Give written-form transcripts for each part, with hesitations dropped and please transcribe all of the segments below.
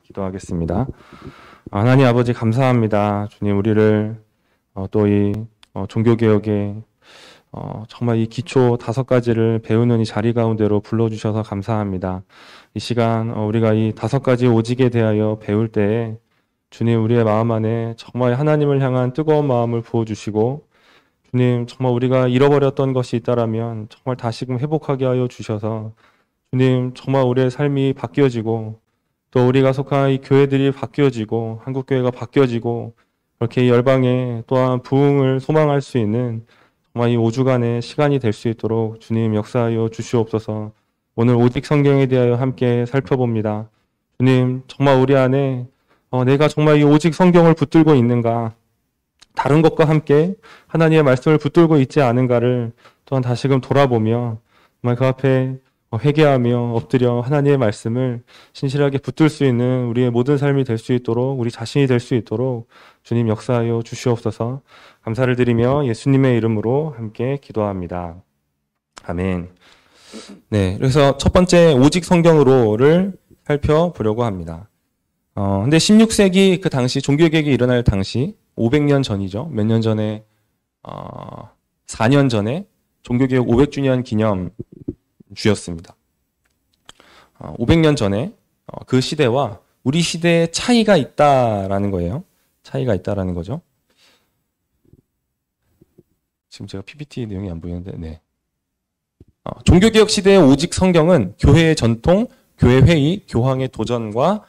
기도하겠습니다. 하나님 아버지 감사합니다. 주님 우리를 또 이 종교개혁에 정말 이 기초 5가지를 배우는 이 자리 가운데로 불러주셔서 감사합니다. 이 시간 우리가 이 5가지 오직에 대하여 배울 때에 주님 우리의 마음 안에 정말 하나님을 향한 뜨거운 마음을 부어주시고 주님 정말 우리가 잃어버렸던 것이 있다라면 정말 다시금 회복하게 하여 주셔서 주님 정말 우리의 삶이 바뀌어지고 또 우리가 속한 이 교회들이 바뀌어지고 한국교회가 바뀌어지고 그렇게 열방에 또한 부흥을 소망할 수 있는 정말 이 5주간의 시간이 될 수 있도록 주님 역사하여 주시옵소서. 오늘 오직 성경에 대하여 함께 살펴봅니다. 주님 정말 우리 안에 내가 정말 이 오직 성경을 붙들고 있는가, 다른 것과 함께 하나님의 말씀을 붙들고 있지 않은가를 또한 다시금 돌아보며 정말 그 앞에 회개하며 엎드려 하나님의 말씀을 신실하게 붙들 수 있는 우리의 모든 삶이 될 수 있도록, 우리 자신이 될 수 있도록 주님 역사하여 주시옵소서. 감사를 드리며 예수님의 이름으로 함께 기도합니다. 아멘. 네, 그래서 첫 번째 오직 성경으로를 살펴보려고 합니다. 근데 16세기 그 당시 종교개혁이 일어날 당시 500년 전이죠. 몇 년 전에 4년 전에 종교개혁 500주년 기념 주였습니다. 500년 전에 그 시대와 우리 시대에 차이가 있다라는 거예요. 차이가 있다라는 거죠. 지금 제가 PPT 내용이 안 보이는데, 네. 종교개혁 시대의 오직 성경은 교회의 전통, 교회 회의, 교황의 도전과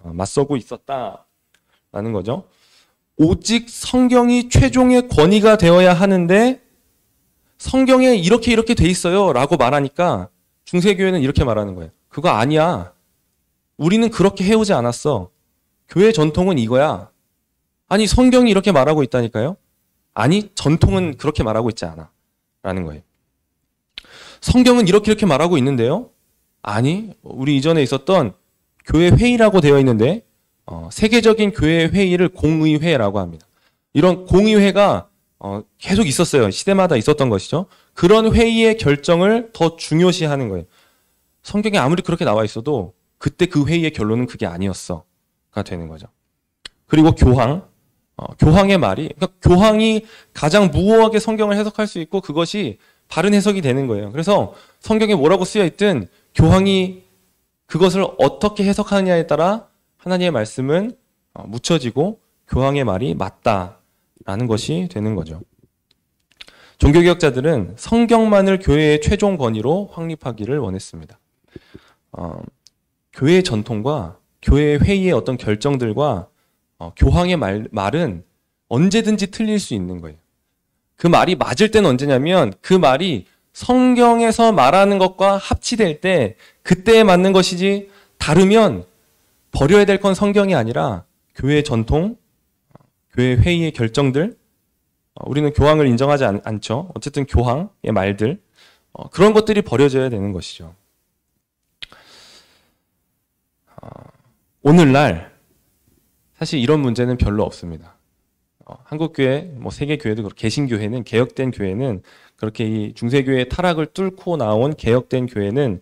맞서고 있었다라는 거죠. 오직 성경이 최종의 권위가 되어야 하는데 성경에 이렇게 돼 있어요 라고 말하니까 중세교회는 이렇게 말하는 거예요. 그거 아니야. 우리는 그렇게 해오지 않았어. 교회 전통은 이거야. 아니 성경이 이렇게 말하고 있다니까요. 아니 전통은 그렇게 말하고 있지 않아 라는 거예요. 성경은 이렇게 말하고 있는데요. 아니 우리 이전에 있었던 교회 회의라고 되어 있는데 세계적인 교회 회의를 공의회라고 합니다. 이런 공의회가 계속 있었어요. 시대마다 있었던 것이죠. 그런 회의의 결정을 더 중요시하는 거예요. 성경에 아무리 그렇게 나와 있어도 그때 그 회의의 결론은 그게 아니었어가 되는 거죠. 그리고 교황의 말이, 그러니까 교황이 가장 무호하게 성경을 해석할 수 있고 그것이 바른 해석이 되는 거예요. 그래서 성경에 뭐라고 쓰여 있든 교황이 그것을 어떻게 해석하느냐에 따라 하나님의 말씀은 묻혀지고 교황의 말이 맞다라는 것이 되는 거죠. 종교개혁자들은 성경만을 교회의 최종 권위로 확립하기를 원했습니다. 교회의 전통과 교회의 회의의 어떤 결정들과 교황의 말은 언제든지 틀릴 수 있는 거예요. 그 말이 맞을 때는 언제냐면 그 말이 성경에서 말하는 것과 합치될 때 그때에 맞는 것이지 다르면 버려야 될 건 성경이 아니라 교회의 전통, 교회 회의의 결정들, 우리는 교황을 인정하지 않죠. 어쨌든 교황의 말들, 그런 것들이 버려져야 되는 것이죠. 오늘날 사실 이런 문제는 별로 없습니다. 한국교회, 세계교회도 개신교회는, 개혁된 교회는 그렇게 이 중세교회의 타락을 뚫고 나온 개혁된 교회는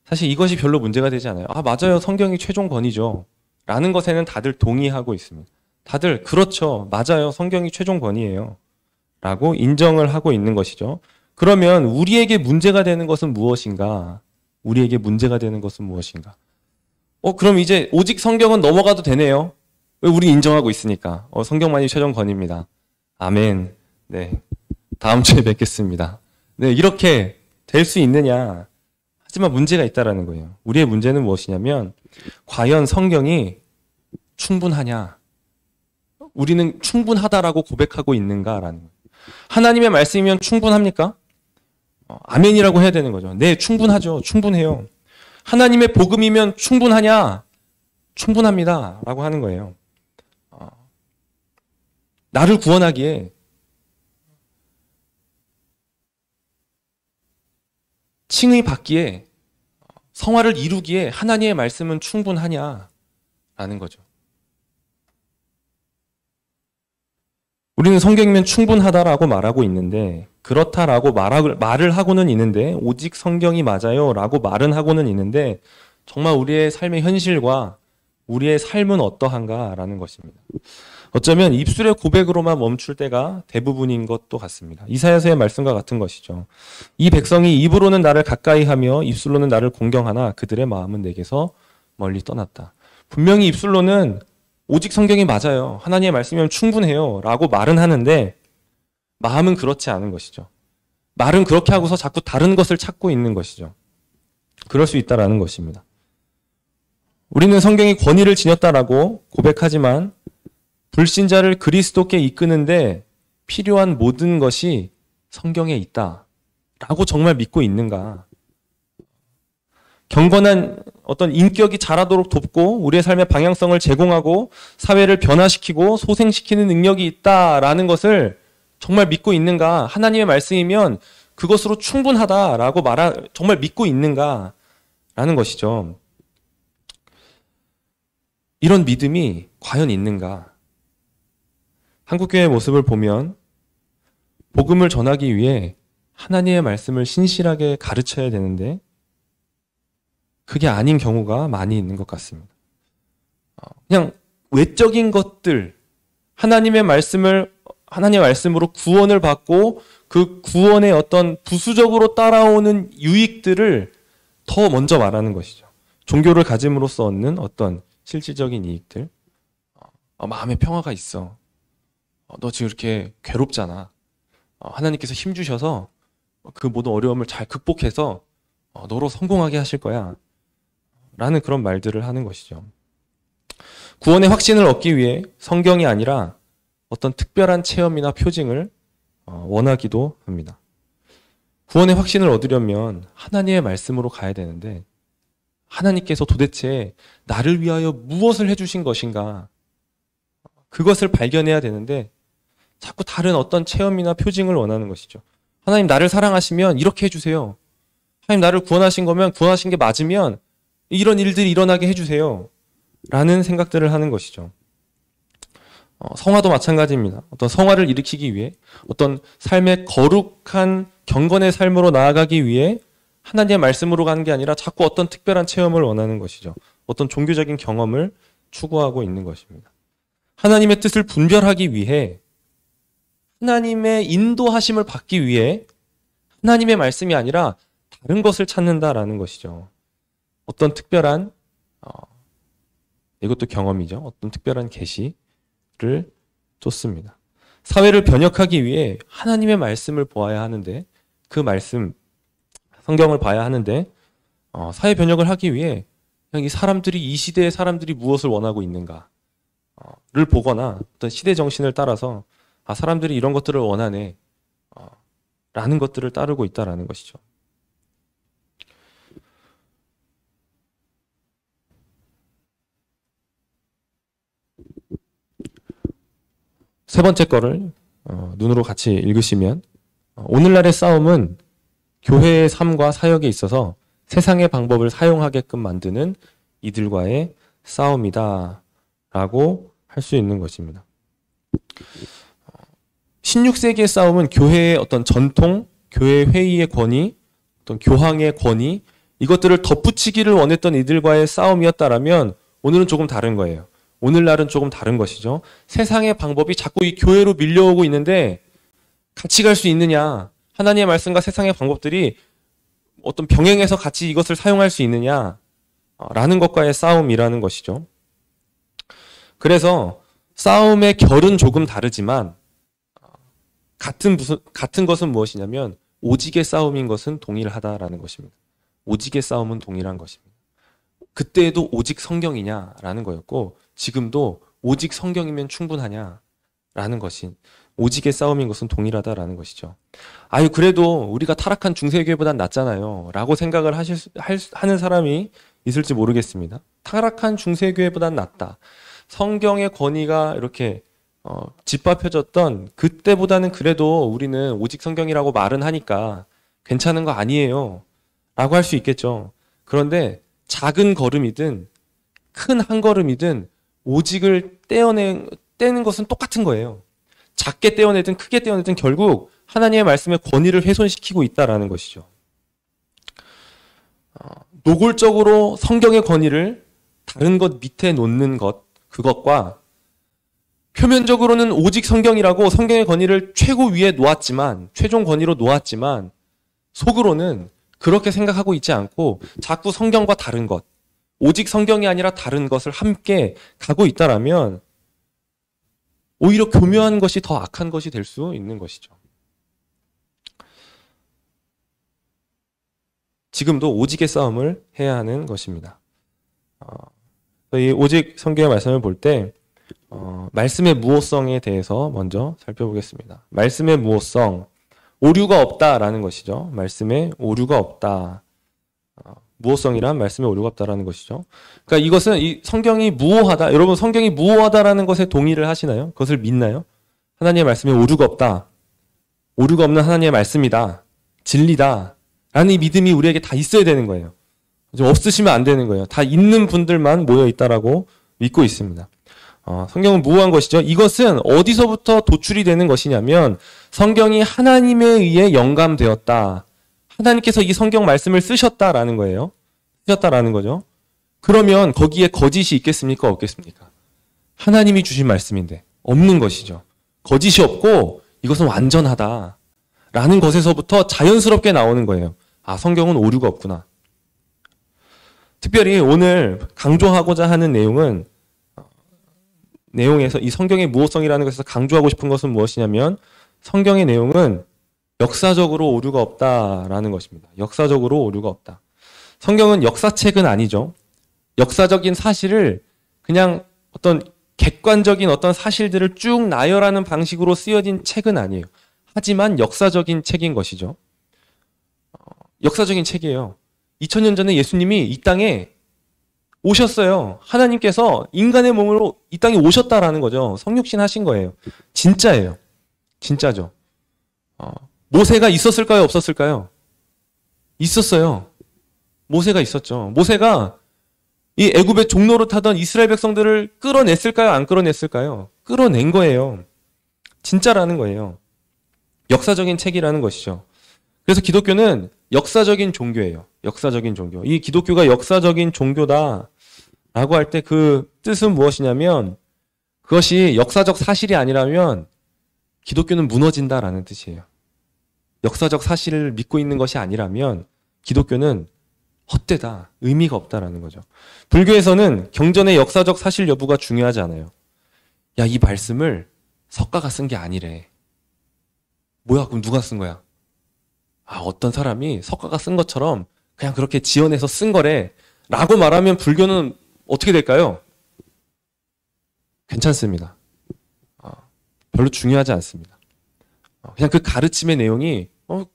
사실 이것이 별로 문제가 되지 않아요. 맞아요. 성경이 최종 권위죠. 라는 것에는 다들 동의하고 있습니다. 다들 그렇죠. 맞아요. 성경이 최종 권위예요. 라고 인정을 하고 있는 것이죠. 그러면 우리에게 문제가 되는 것은 무엇인가? 우리에게 문제가 되는 것은 무엇인가? 그럼 이제 오직 성경은 넘어가도 되네요. 왜 우리 인정하고 있으니까. 성경만이 최종 권위입니다. 아멘. 네. 다음 주에 뵙겠습니다. 네, 이렇게 될 수 있느냐? 하지만 문제가 있다라는 거예요. 우리의 문제는 무엇이냐면 과연 성경이 충분하냐? 우리는 충분하다라고 고백하고 있는가라는 거예요. 하나님의 말씀이면 충분합니까? 아멘이라고 해야 되는 거죠. 네, 충분하죠. 충분해요. 하나님의 복음이면 충분하냐? 충분합니다. 라고 하는 거예요. 나를 구원하기에 칭의 받기에 성화를 이루기에 하나님의 말씀은 충분하냐라는 거죠. 우리는 성경이면 충분하다라고 말하고 있는데 그렇다라고 말을 하고는 있는데 오직 성경이 맞아요 라고 말은 하고는 있는데 정말 우리의 삶의 현실과 우리의 삶은 어떠한가라는 것입니다. 어쩌면 입술의 고백으로만 멈출 때가 대부분인 것도 같습니다. 이사야서의 말씀과 같은 것이죠. 이 백성이 입으로는 나를 가까이 하며 입술로는 나를 공경하나 그들의 마음은 내게서 멀리 떠났다. 분명히 입술로는 오직 성경이 맞아요. 하나님의 말씀이면 충분해요. 라고 말은 하는데 마음은 그렇지 않은 것이죠. 말은 그렇게 하고서 자꾸 다른 것을 찾고 있는 것이죠. 그럴 수 있다라는 것입니다. 우리는 성경이 권위를 지녔다라고 고백하지만 불신자를 그리스도께 이끄는데 필요한 모든 것이 성경에 있다라고 정말 믿고 있는가? 경건한 어떤 인격이 자라도록 돕고 우리의 삶의 방향성을 제공하고 사회를 변화시키고 소생시키는 능력이 있다라는 것을 정말 믿고 있는가? 하나님의 말씀이면 그것으로 충분하다라고 정말 믿고 있는가라는 것이죠. 이런 믿음이 과연 있는가? 한국교회의 모습을 보면 복음을 전하기 위해 하나님의 말씀을 신실하게 가르쳐야 되는데 그게 아닌 경우가 많이 있는 것 같습니다. 그냥 외적인 것들, 하나님의 말씀으로 구원을 받고 그 구원의 어떤 부수적으로 따라오는 유익들을 더 먼저 말하는 것이죠. 종교를 가짐으로써 얻는 어떤 실질적인 이익들. 마음에 평화가 있어. 너 지금 이렇게 괴롭잖아. 하나님께서 힘 주셔서 그 모든 어려움을 잘 극복해서 너로 성공하게 하실 거야. 라는 그런 말들을 하는 것이죠. 구원의 확신을 얻기 위해 성경이 아니라 어떤 특별한 체험이나 표징을 원하기도 합니다. 구원의 확신을 얻으려면 하나님의 말씀으로 가야 되는데 하나님께서 도대체 나를 위하여 무엇을 해주신 것인가? 그것을 발견해야 되는데 자꾸 다른 어떤 체험이나 표징을 원하는 것이죠. 하나님 나를 사랑하시면 이렇게 해주세요. 하나님 나를 구원하신 거면 구원하신 게 맞으면 이런 일들이 일어나게 해주세요. 라는 생각들을 하는 것이죠. 성화도 마찬가지입니다. 어떤 성화를 일으키기 위해 어떤 삶의 거룩한 경건의 삶으로 나아가기 위해 하나님의 말씀으로 가는 게 아니라 자꾸 어떤 특별한 체험을 원하는 것이죠. 어떤 종교적인 경험을 추구하고 있는 것입니다. 하나님의 뜻을 분별하기 위해 하나님의 인도하심을 받기 위해 하나님의 말씀이 아니라 다른 것을 찾는다라는 것이죠. 어떤 특별한 이것도 경험이죠. 어떤 특별한 계시를 쫓습니다. 사회를 변혁하기 위해 하나님의 말씀을 보아야 하는데 그 말씀 성경을 봐야 하는데 사회 변혁을 하기 위해 그냥 이 시대의 사람들이 무엇을 원하고 있는가를 보거나 어떤 시대 정신을 따라서 사람들이 이런 것들을 원하네 라는 것들을 따르고 있다라는 것이죠. 세 번째 거를 눈으로 같이 읽으시면 오늘날의 싸움은 교회의 삶과 사역에 있어서 세상의 방법을 사용하게끔 만드는 이들과의 싸움이다 라고 할 수 있는 것입니다. 16세기의 싸움은 교회의 어떤 전통, 교회 회의의 권위, 어떤 교황의 권위 이것들을 덧붙이기를 원했던 이들과의 싸움이었다라면 오늘은 조금 다른 거예요. 오늘날은 조금 다른 것이죠. 세상의 방법이 자꾸 이 교회로 밀려오고 있는데 같이 갈 수 있느냐? 하나님의 말씀과 세상의 방법들이 어떤 병행해서 같이 이것을 사용할 수 있느냐? 라는 것과의 싸움이라는 것이죠. 그래서 싸움의 결은 조금 다르지만 같은 것은 무엇이냐면 오직의 싸움인 것은 동일하다라는 것입니다. 오직의 싸움은 동일한 것입니다. 그때에도 오직 성경이냐라는 거였고 지금도 오직 성경이면 충분하냐라는 것인 오직의 싸움인 것은 동일하다라는 것이죠. 그래도 우리가 타락한 중세교회보단 낫잖아요 라고 생각을 하는 사람이 있을지 모르겠습니다. 타락한 중세교회보단 낫다. 성경의 권위가 이렇게 짓밟혀졌던 그때보다는 그래도 우리는 오직 성경이라고 말은 하니까 괜찮은 거 아니에요 라고 할 수 있겠죠. 그런데 작은 걸음이든 큰 한 걸음이든 오직을 떼는 것은 똑같은 거예요. 작게 떼어내든 크게 떼어내든 결국 하나님의 말씀의 권위를 훼손시키고 있다라는 것이죠. 노골적으로 성경의 권위를 다른 것 밑에 놓는 것, 그것과 표면적으로는 오직 성경이라고 성경의 권위를 최고 위에 놓았지만, 최종 권위로 놓았지만, 속으로는 그렇게 생각하고 있지 않고 자꾸 성경과 다른 것, 오직 성경이 아니라 다른 것을 함께 가고 있다라면 오히려 교묘한 것이 더 악한 것이 될 수 있는 것이죠. 지금도 오직의 싸움을 해야 하는 것입니다. 이 오직 성경의 말씀을 볼 때 말씀의 무호성에 대해서 먼저 살펴보겠습니다. 말씀의 무호성, 오류가 없다라는 것이죠. 말씀에 오류가 없다. 무호성이란 말씀에 오류가 없다라는 것이죠. 그러니까 이것은 이 성경이 무호하다. 여러분 성경이 무호하다라는 것에 동의를 하시나요? 그것을 믿나요? 하나님의 말씀에 오류가 없다. 오류가 없는 하나님의 말씀이다. 진리다. 라는 이 믿음이 우리에게 다 있어야 되는 거예요. 없으시면 안 되는 거예요. 다 있는 분들만 모여 있다라고 믿고 있습니다. 성경은 무호한 것이죠. 이것은 어디서부터 도출이 되는 것이냐면 성경이 하나님에 의해 영감되었다. 하나님께서 이 성경 말씀을 쓰셨다라는 거예요. 쓰셨다라는 거죠. 그러면 거기에 거짓이 있겠습니까? 없겠습니까? 하나님이 주신 말씀인데 없는 것이죠. 거짓이 없고 이것은 완전하다. 라는 것에서부터 자연스럽게 나오는 거예요. 아, 성경은 오류가 없구나. 특별히 오늘 강조하고자 하는 내용에서 이 성경의 무호성이라는 것에서 강조하고 싶은 것은 무엇이냐면 성경의 내용은 역사적으로 오류가 없다라는 것입니다. 역사적으로 오류가 없다. 성경은 역사책은 아니죠. 역사적인 사실을 그냥 어떤 객관적인 어떤 사실들을 쭉 나열하는 방식으로 쓰여진 책은 아니에요. 하지만 역사적인 책인 것이죠. 역사적인 책이에요. 2000년 전에 예수님이 이 땅에 오셨어요. 하나님께서 인간의 몸으로 이 땅에 오셨다라는 거죠. 성육신 하신 거예요. 진짜예요. 진짜죠. 모세가 있었을까요? 없었을까요? 있었어요. 모세가 있었죠. 모세가 이 애굽의 종로로 타던 이스라엘 백성들을 끌어냈을까요? 안 끌어냈을까요? 끌어낸 거예요. 진짜라는 거예요. 역사적인 책이라는 것이죠. 그래서 기독교는 역사적인 종교예요. 역사적인 종교. 이 기독교가 역사적인 종교다라고 할 때 그 뜻은 무엇이냐면 그것이 역사적 사실이 아니라면 기독교는 무너진다라는 뜻이에요. 역사적 사실을 믿고 있는 것이 아니라면 기독교는 헛되다, 의미가 없다라는 거죠. 불교에서는 경전의 역사적 사실 여부가 중요하지 않아요. 야, 이 말씀을 석가가 쓴 게 아니래. 뭐야, 그럼 누가 쓴 거야? 아, 어떤 사람이 석가가 쓴 것처럼 그냥 그렇게 지어내서 쓴 거래. 라고 말하면 불교는 어떻게 될까요? 괜찮습니다. 별로 중요하지 않습니다. 그냥 그 가르침의 내용이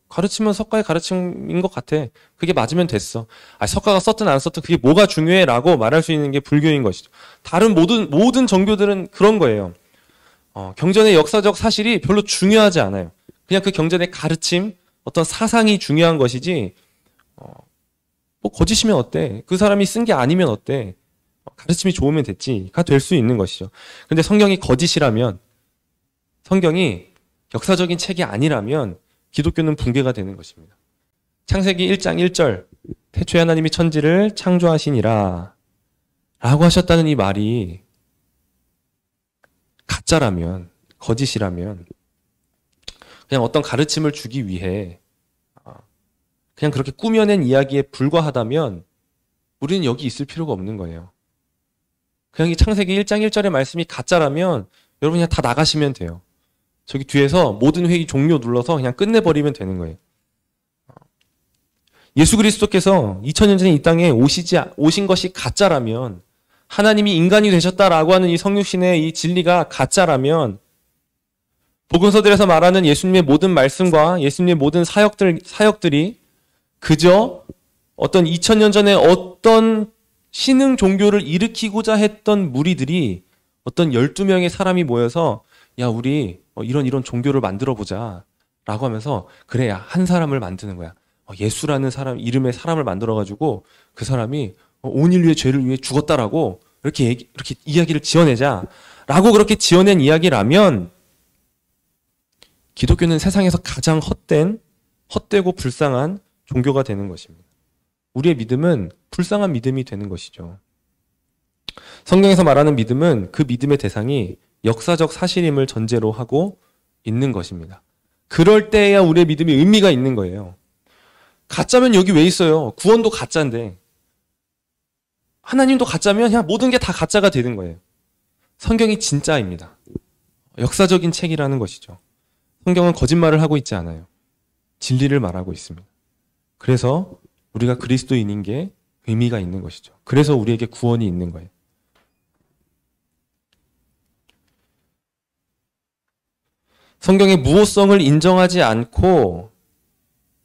가르치면 석가의 가르침인 것 같아. 그게 맞으면 됐어. 석가가 썼든 안 썼든 그게 뭐가 중요해? 라고 말할 수 있는 게 불교인 것이죠. 다른 모든 종교들은 그런 거예요. 경전의 역사적 사실이 별로 중요하지 않아요. 그냥 그 경전의 가르침, 어떤 사상이 중요한 것이지 뭐 거짓이면 어때? 그 사람이 쓴 게 아니면 어때? 가르침이 좋으면 됐지가 될 수 있는 것이죠. 근데 성경이 거짓이라면, 성경이 역사적인 책이 아니라면 기독교는 붕괴가 되는 것입니다. 창세기 1장 1절 태초에 하나님이 천지를 창조하시니라 라고 하셨다는 이 말이 가짜라면, 거짓이라면 그냥 어떤 가르침을 주기 위해 그냥 그렇게 꾸며낸 이야기에 불과하다면 우리는 여기 있을 필요가 없는 거예요. 그냥 이 창세기 1장 1절의 말씀이 가짜라면 여러분 그냥 다 나가시면 돼요. 저기 뒤에서 모든 회의 종료 눌러서 그냥 끝내버리면 되는 거예요. 예수 그리스도께서 2000년 전에 이 땅에 오신 것이 가짜라면, 하나님이 인간이 되셨다라고 하는 이 성육신의 이 진리가 가짜라면, 복음서들에서 말하는 예수님의 모든 말씀과 예수님의 모든 사역들이 그저 어떤 2000년 전에 어떤 신흥 종교를 일으키고자 했던 무리들이 어떤 12명의 사람이 모여서 야, 우리 이런 종교를 만들어 보자 라고 하면서 그래, 야, 한 사람을 만드는 거야. 예수라는 사람, 이름의 사람을 만들어가지고 그 사람이 온 인류의 죄를 위해 죽었다라고 이렇게 이야기를 지어내자 라고 그렇게 지어낸 이야기라면 기독교는 세상에서 가장 헛되고 불쌍한 종교가 되는 것입니다. 우리의 믿음은 불쌍한 믿음이 되는 것이죠. 성경에서 말하는 믿음은 그 믿음의 대상이 역사적 사실임을 전제로 하고 있는 것입니다. 그럴 때야 우리의 믿음이 의미가 있는 거예요. 가짜면 여기 왜 있어요? 구원도 가짜인데. 하나님도 가짜면 그냥 모든 게 다 가짜가 되는 거예요. 성경이 진짜입니다. 역사적인 책이라는 것이죠. 성경은 거짓말을 하고 있지 않아요. 진리를 말하고 있습니다. 그래서 우리가 그리스도인인 게 의미가 있는 것이죠. 그래서 우리에게 구원이 있는 거예요. 성경의 무호성을 인정하지 않고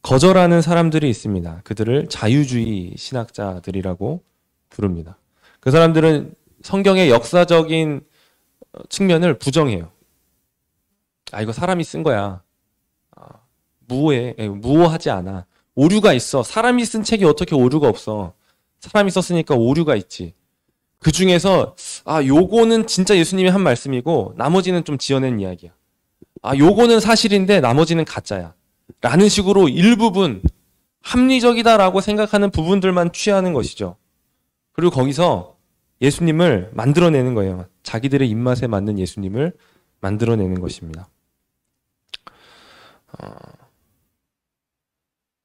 거절하는 사람들이 있습니다. 그들을 자유주의 신학자들이라고 부릅니다. 그 사람들은 성경의 역사적인 측면을 부정해요. 이거 사람이 쓴 거야. 무호하지 않아. 오류가 있어. 사람이 쓴 책이 어떻게 오류가 없어. 사람이 썼으니까 오류가 있지. 그 중에서 요거는 진짜 예수님이 한 말씀이고 나머지는 좀 지어낸 이야기야. 요거는 사실인데 나머지는 가짜야. 라는 식으로 일부분 합리적이다라고 생각하는 부분들만 취하는 것이죠. 그리고 거기서 예수님을 만들어내는 거예요. 자기들의 입맛에 맞는 예수님을 만들어내는 것입니다.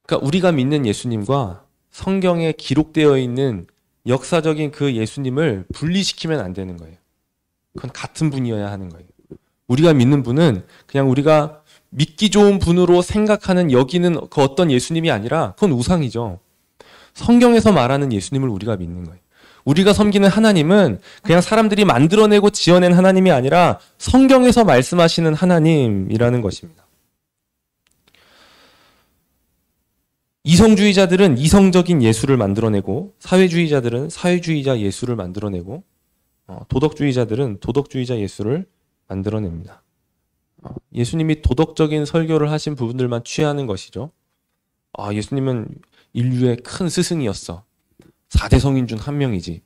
그러니까 우리가 믿는 예수님과 성경에 기록되어 있는 역사적인 그 예수님을 분리시키면 안 되는 거예요. 그건 같은 분이어야 하는 거예요. 우리가 믿는 분은 그냥 우리가 믿기 좋은 분으로 생각하는 여기는 그 어떤 예수님이 아니라 그건 우상이죠. 성경에서 말하는 예수님을 우리가 믿는 거예요. 우리가 섬기는 하나님은 그냥 사람들이 만들어내고 지어낸 하나님이 아니라 성경에서 말씀하시는 하나님이라는 것입니다. 이성주의자들은 이성적인 예수를 만들어내고 사회주의자들은 사회주의자 예수를 만들어내고 도덕주의자들은 도덕주의자 예수를 만들어냅니다. 예수님이 도덕적인 설교를 하신 부분들만 취하는 것이죠. 예수님은 인류의 큰 스승이었어. 4대 성인 중 한 명이지.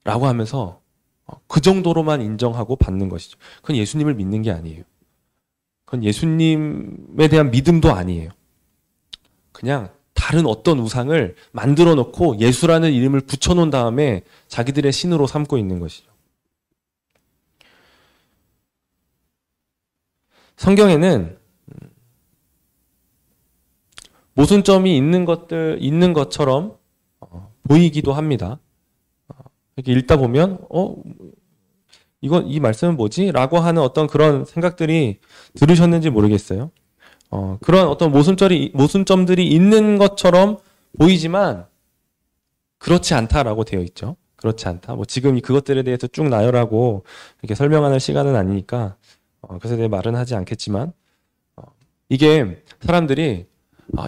라고 하면서 그 정도로만 인정하고 받는 것이죠. 그건 예수님을 믿는 게 아니에요. 그건 예수님에 대한 믿음도 아니에요. 그냥 다른 어떤 우상을 만들어 놓고 예수라는 이름을 붙여놓은 다음에 자기들의 신으로 삼고 있는 것이죠. 성경에는 모순점이 있는 것처럼 보이기도 합니다. 이렇게 읽다 보면, 이 말씀은 뭐지? 라고 하는 어떤 그런 생각들이 들으셨는지 모르겠어요. 그런 어떤 모순점들이 있는 것처럼 보이지만, 그렇지 않다라고 되어 있죠. 그렇지 않다. 지금 그것들에 대해서 쭉 나열하고 이렇게 설명하는 시간은 아니니까, 그것에 대해 말은 하지 않겠지만, 이게 사람들이,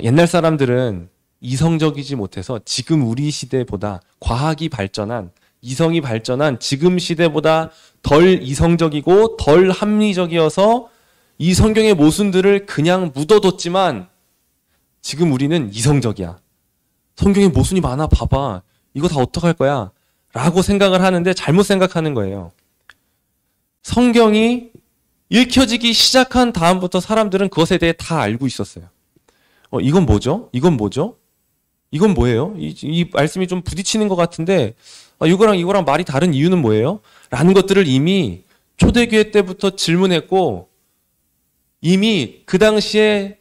옛날 사람들은 이성적이지 못해서 지금 우리 시대보다 과학이 발전한, 이성이 발전한 지금 시대보다 덜 이성적이고 덜 합리적이어서 이 성경의 모순들을 그냥 묻어뒀지만 지금 우리는 이성적이야. 성경에 모순이 많아, 봐봐. 이거 다 어떡할 거야? 라고 생각을 하는데 잘못 생각하는 거예요. 성경이 읽혀지기 시작한 다음부터 사람들은 그것에 대해 다 알고 있었어요. 이건 뭐죠? 이건 뭐죠? 이건 뭐예요? 이 말씀이 좀 부딪히는 것 같은데 이거랑 말이 다른 이유는 뭐예요? 라는 것들을 이미 초대교회 때부터 질문했고 이미 그 당시에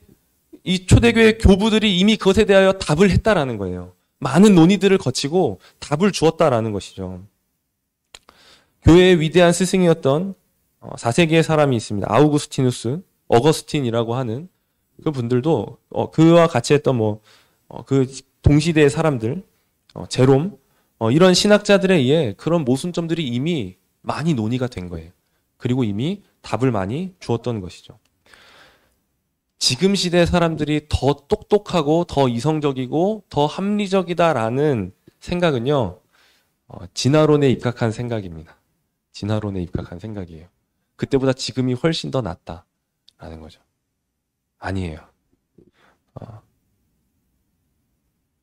이 초대교회 교부들이 이미 그것에 대하여 답을 했다라는 거예요. 많은 논의들을 거치고 답을 주었다라는 것이죠. 교회의 위대한 스승이었던 4세기의 사람이 있습니다. 아우구스티누스, 어거스틴이라고 하는 그 분들도 그와 같이 했던 그 동시대의 사람들, 제롬, 이런 신학자들에 의해 그런 모순점들이 이미 많이 논의가 된 거예요. 그리고 이미 답을 많이 주었던 것이죠. 지금 시대 사람들이 더 똑똑하고 더 이성적이고 더 합리적이다라는 생각은요, 진화론에 입각한 생각입니다. 진화론에 입각한 생각이에요. 그때보다 지금이 훨씬 더 낫다라는 거죠. 아니에요.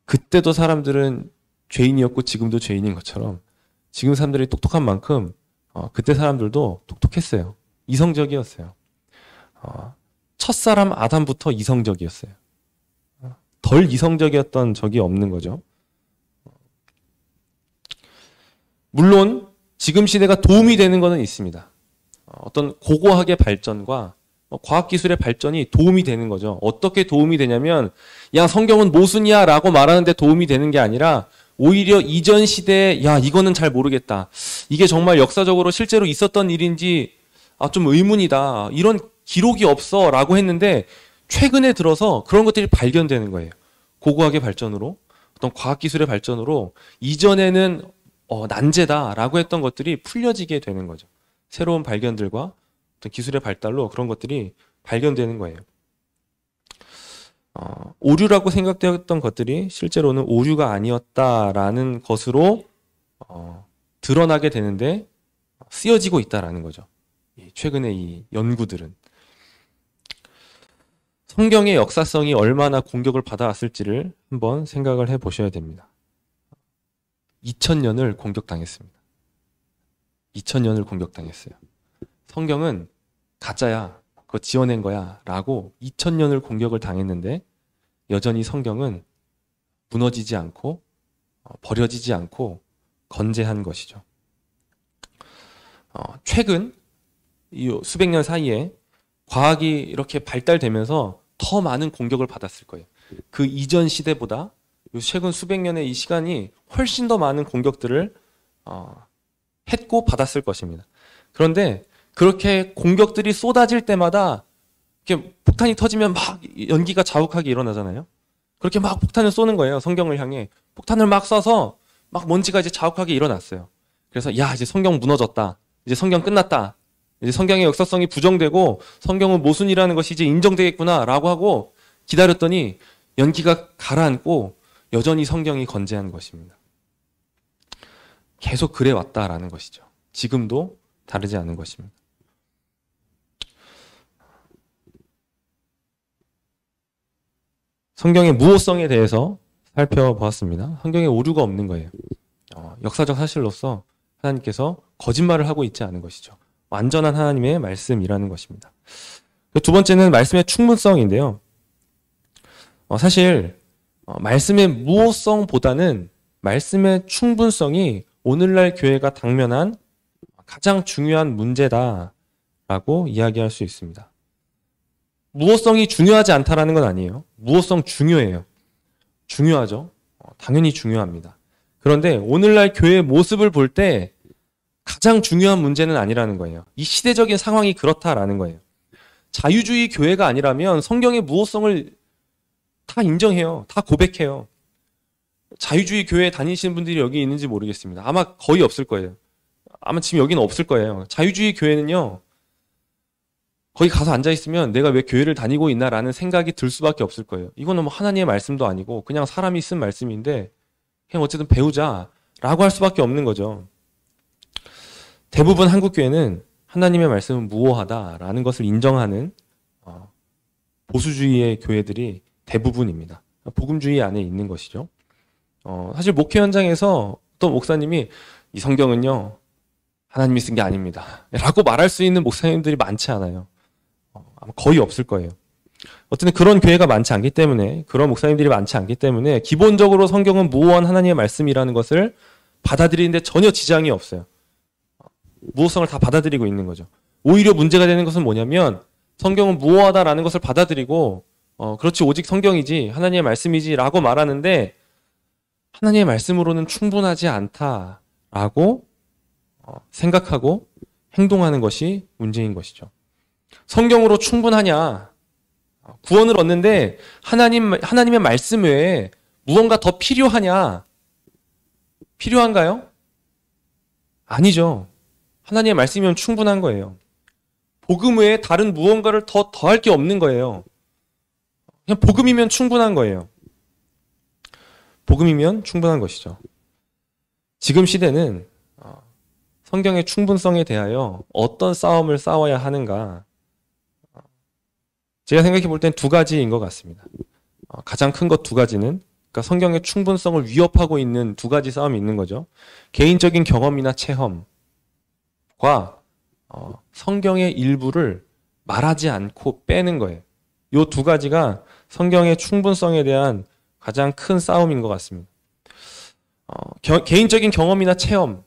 그때도 사람들은 죄인이었고 지금도 죄인인 것처럼 지금 사람들이 똑똑한 만큼 그때 사람들도 똑똑했어요. 이성적이었어요. 첫사람 아담부터 이성적이었어요. 덜 이성적이었던 적이 없는 거죠. 물론 지금 시대가 도움이 되는 것은 있습니다. 어떤 고고학의 발전과 과학기술의 발전이 도움이 되는 거죠. 어떻게 도움이 되냐면 야 성경은 모순이야 라고 말하는데 도움이 되는 게 아니라 오히려 이전 시대에 야 이거는 잘 모르겠다. 이게 정말 역사적으로 실제로 있었던 일인지 좀 의문이다. 이런 기록이 없어 라고 했는데 최근에 들어서 그런 것들이 발견되는 거예요. 고고학의 발전으로 어떤 과학기술의 발전으로 이전에는 난제다라고 했던 것들이 풀려지게 되는 거죠. 새로운 발견들과 어떤 기술의 발달로 그런 것들이 발견되는 거예요. 오류라고 생각되었던 것들이 실제로는 오류가 아니었다라는 것으로 드러나게 되는데 쓰여지고 있다라는 거죠. 최근의 이 연구들은. 성경의 역사성이 얼마나 공격을 받아왔을지를 한번 생각을 해보셔야 됩니다. 2000년을 공격당했습니다. 2000년을 공격당했어요. 성경은 가짜야, 그거 지어낸 거야 라고 2000년을 공격을 당했는데 여전히 성경은 무너지지 않고 버려지지 않고 건재한 것이죠. 최근 이 수백 년 사이에 과학이 이렇게 발달되면서 더 많은 공격을 받았을 거예요. 그 이전 시대보다 최근 수백 년의 이 시간이 훨씬 더 많은 공격들을 했고 받았을 것입니다. 그런데 그렇게 공격들이 쏟아질 때마다 이렇게 폭탄이 터지면 막 연기가 자욱하게 일어나잖아요. 그렇게 막 폭탄을 쏘는 거예요. 성경을 향해 폭탄을 막 쏴서 막 먼지가 이제 자욱하게 일어났어요. 그래서 야 이제 성경 무너졌다. 이제 성경 끝났다. 이제 성경의 역사성이 부정되고 성경은 모순이라는 것이 이제 인정되겠구나 라고 하고 기다렸더니 연기가 가라앉고 여전히 성경이 건재한 것입니다. 계속 그래 왔다라는 것이죠. 지금도 다르지 않은 것입니다. 성경의 무호성에 대해서 살펴보았습니다. 성경에 오류가 없는 거예요. 역사적 사실로서 하나님께서 거짓말을 하고 있지 않은 것이죠. 완전한 하나님의 말씀이라는 것입니다. 두 번째는 말씀의 충분성인데요. 사실 말씀의 무호성보다는 말씀의 충분성이 오늘날 교회가 당면한 가장 중요한 문제다라고 이야기할 수 있습니다. 무호성이 중요하지 않다라는 건 아니에요. 무호성 중요해요. 중요하죠. 당연히 중요합니다. 그런데 오늘날 교회의 모습을 볼 때 가장 중요한 문제는 아니라는 거예요. 이 시대적인 상황이 그렇다라는 거예요. 자유주의 교회가 아니라면 성경의 무호성을 다 인정해요. 다 고백해요. 자유주의 교회에 다니시는 분들이 여기 있는지 모르겠습니다. 아마 거의 없을 거예요. 아마 지금 여기는 없을 거예요. 자유주의 교회는요. 거기 가서 앉아있으면 내가 왜 교회를 다니고 있나라는 생각이 들 수밖에 없을 거예요. 이거는 뭐 하나님의 말씀도 아니고 그냥 사람이 쓴 말씀인데 그냥 어쨌든 배우자라고 할 수밖에 없는 거죠. 대부분 한국교회는 하나님의 말씀은 무호하다라는 것을 인정하는 보수주의의 교회들이 대부분입니다. 복음주의 안에 있는 것이죠. 사실 목회 현장에서 어떤 목사님이 이 성경은요 하나님이 쓴 게 아닙니다 라고 말할 수 있는 목사님들이 많지 않아요. 아마 거의 없을 거예요. 어쨌든 그런 교회가 많지 않기 때문에 그런 목사님들이 많지 않기 때문에 기본적으로 성경은 무호한 하나님의 말씀이라는 것을 받아들이는데 전혀 지장이 없어요. 무호성을 다 받아들이고 있는 거죠. 오히려 문제가 되는 것은 뭐냐면 성경은 무호하다라는 것을 받아들이고 그렇지 오직 성경이지 하나님의 말씀이지 라고 말하는데 하나님의 말씀으로는 충분하지 않다라고 생각하고 행동하는 것이 문제인 것이죠. 성경으로 충분하냐? 구원을 얻는데 하나님의 말씀 외에 무언가 더 필요하냐? 필요한가요? 아니죠. 하나님의 말씀이면 충분한 거예요. 복음 외에 다른 무언가를 더할 게 없는 거예요. 그냥 복음이면 충분한 거예요. 복음이면 충분한 것이죠. 지금 시대는 성경의 충분성에 대하여 어떤 싸움을 싸워야 하는가? 제가 생각해 볼 땐 두 가지인 것 같습니다. 가장 큰 것 두 가지는 그러니까 성경의 충분성을 위협하고 있는 두 가지 싸움이 있는 거죠. 개인적인 경험이나 체험과 성경의 일부를 말하지 않고 빼는 거예요. 이 두 가지가 성경의 충분성에 대한 가장 큰 싸움인 것 같습니다. 개인적인 경험이나 체험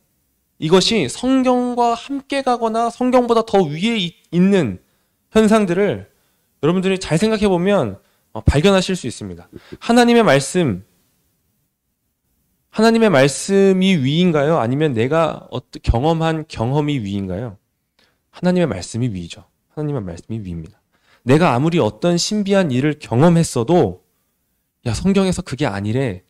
이것이 성경과 함께 가거나 성경보다 더 위에 있는 현상들을 여러분들이 잘 생각해 보면 발견하실 수 있습니다. 하나님의 말씀이 위인가요? 아니면 내가 경험한 경험이 위인가요? 하나님의 말씀이 위죠. 하나님의 말씀이 위입니다. 내가 아무리 어떤 신비한 일을 경험했어도 야, 성경에서 그게 아니래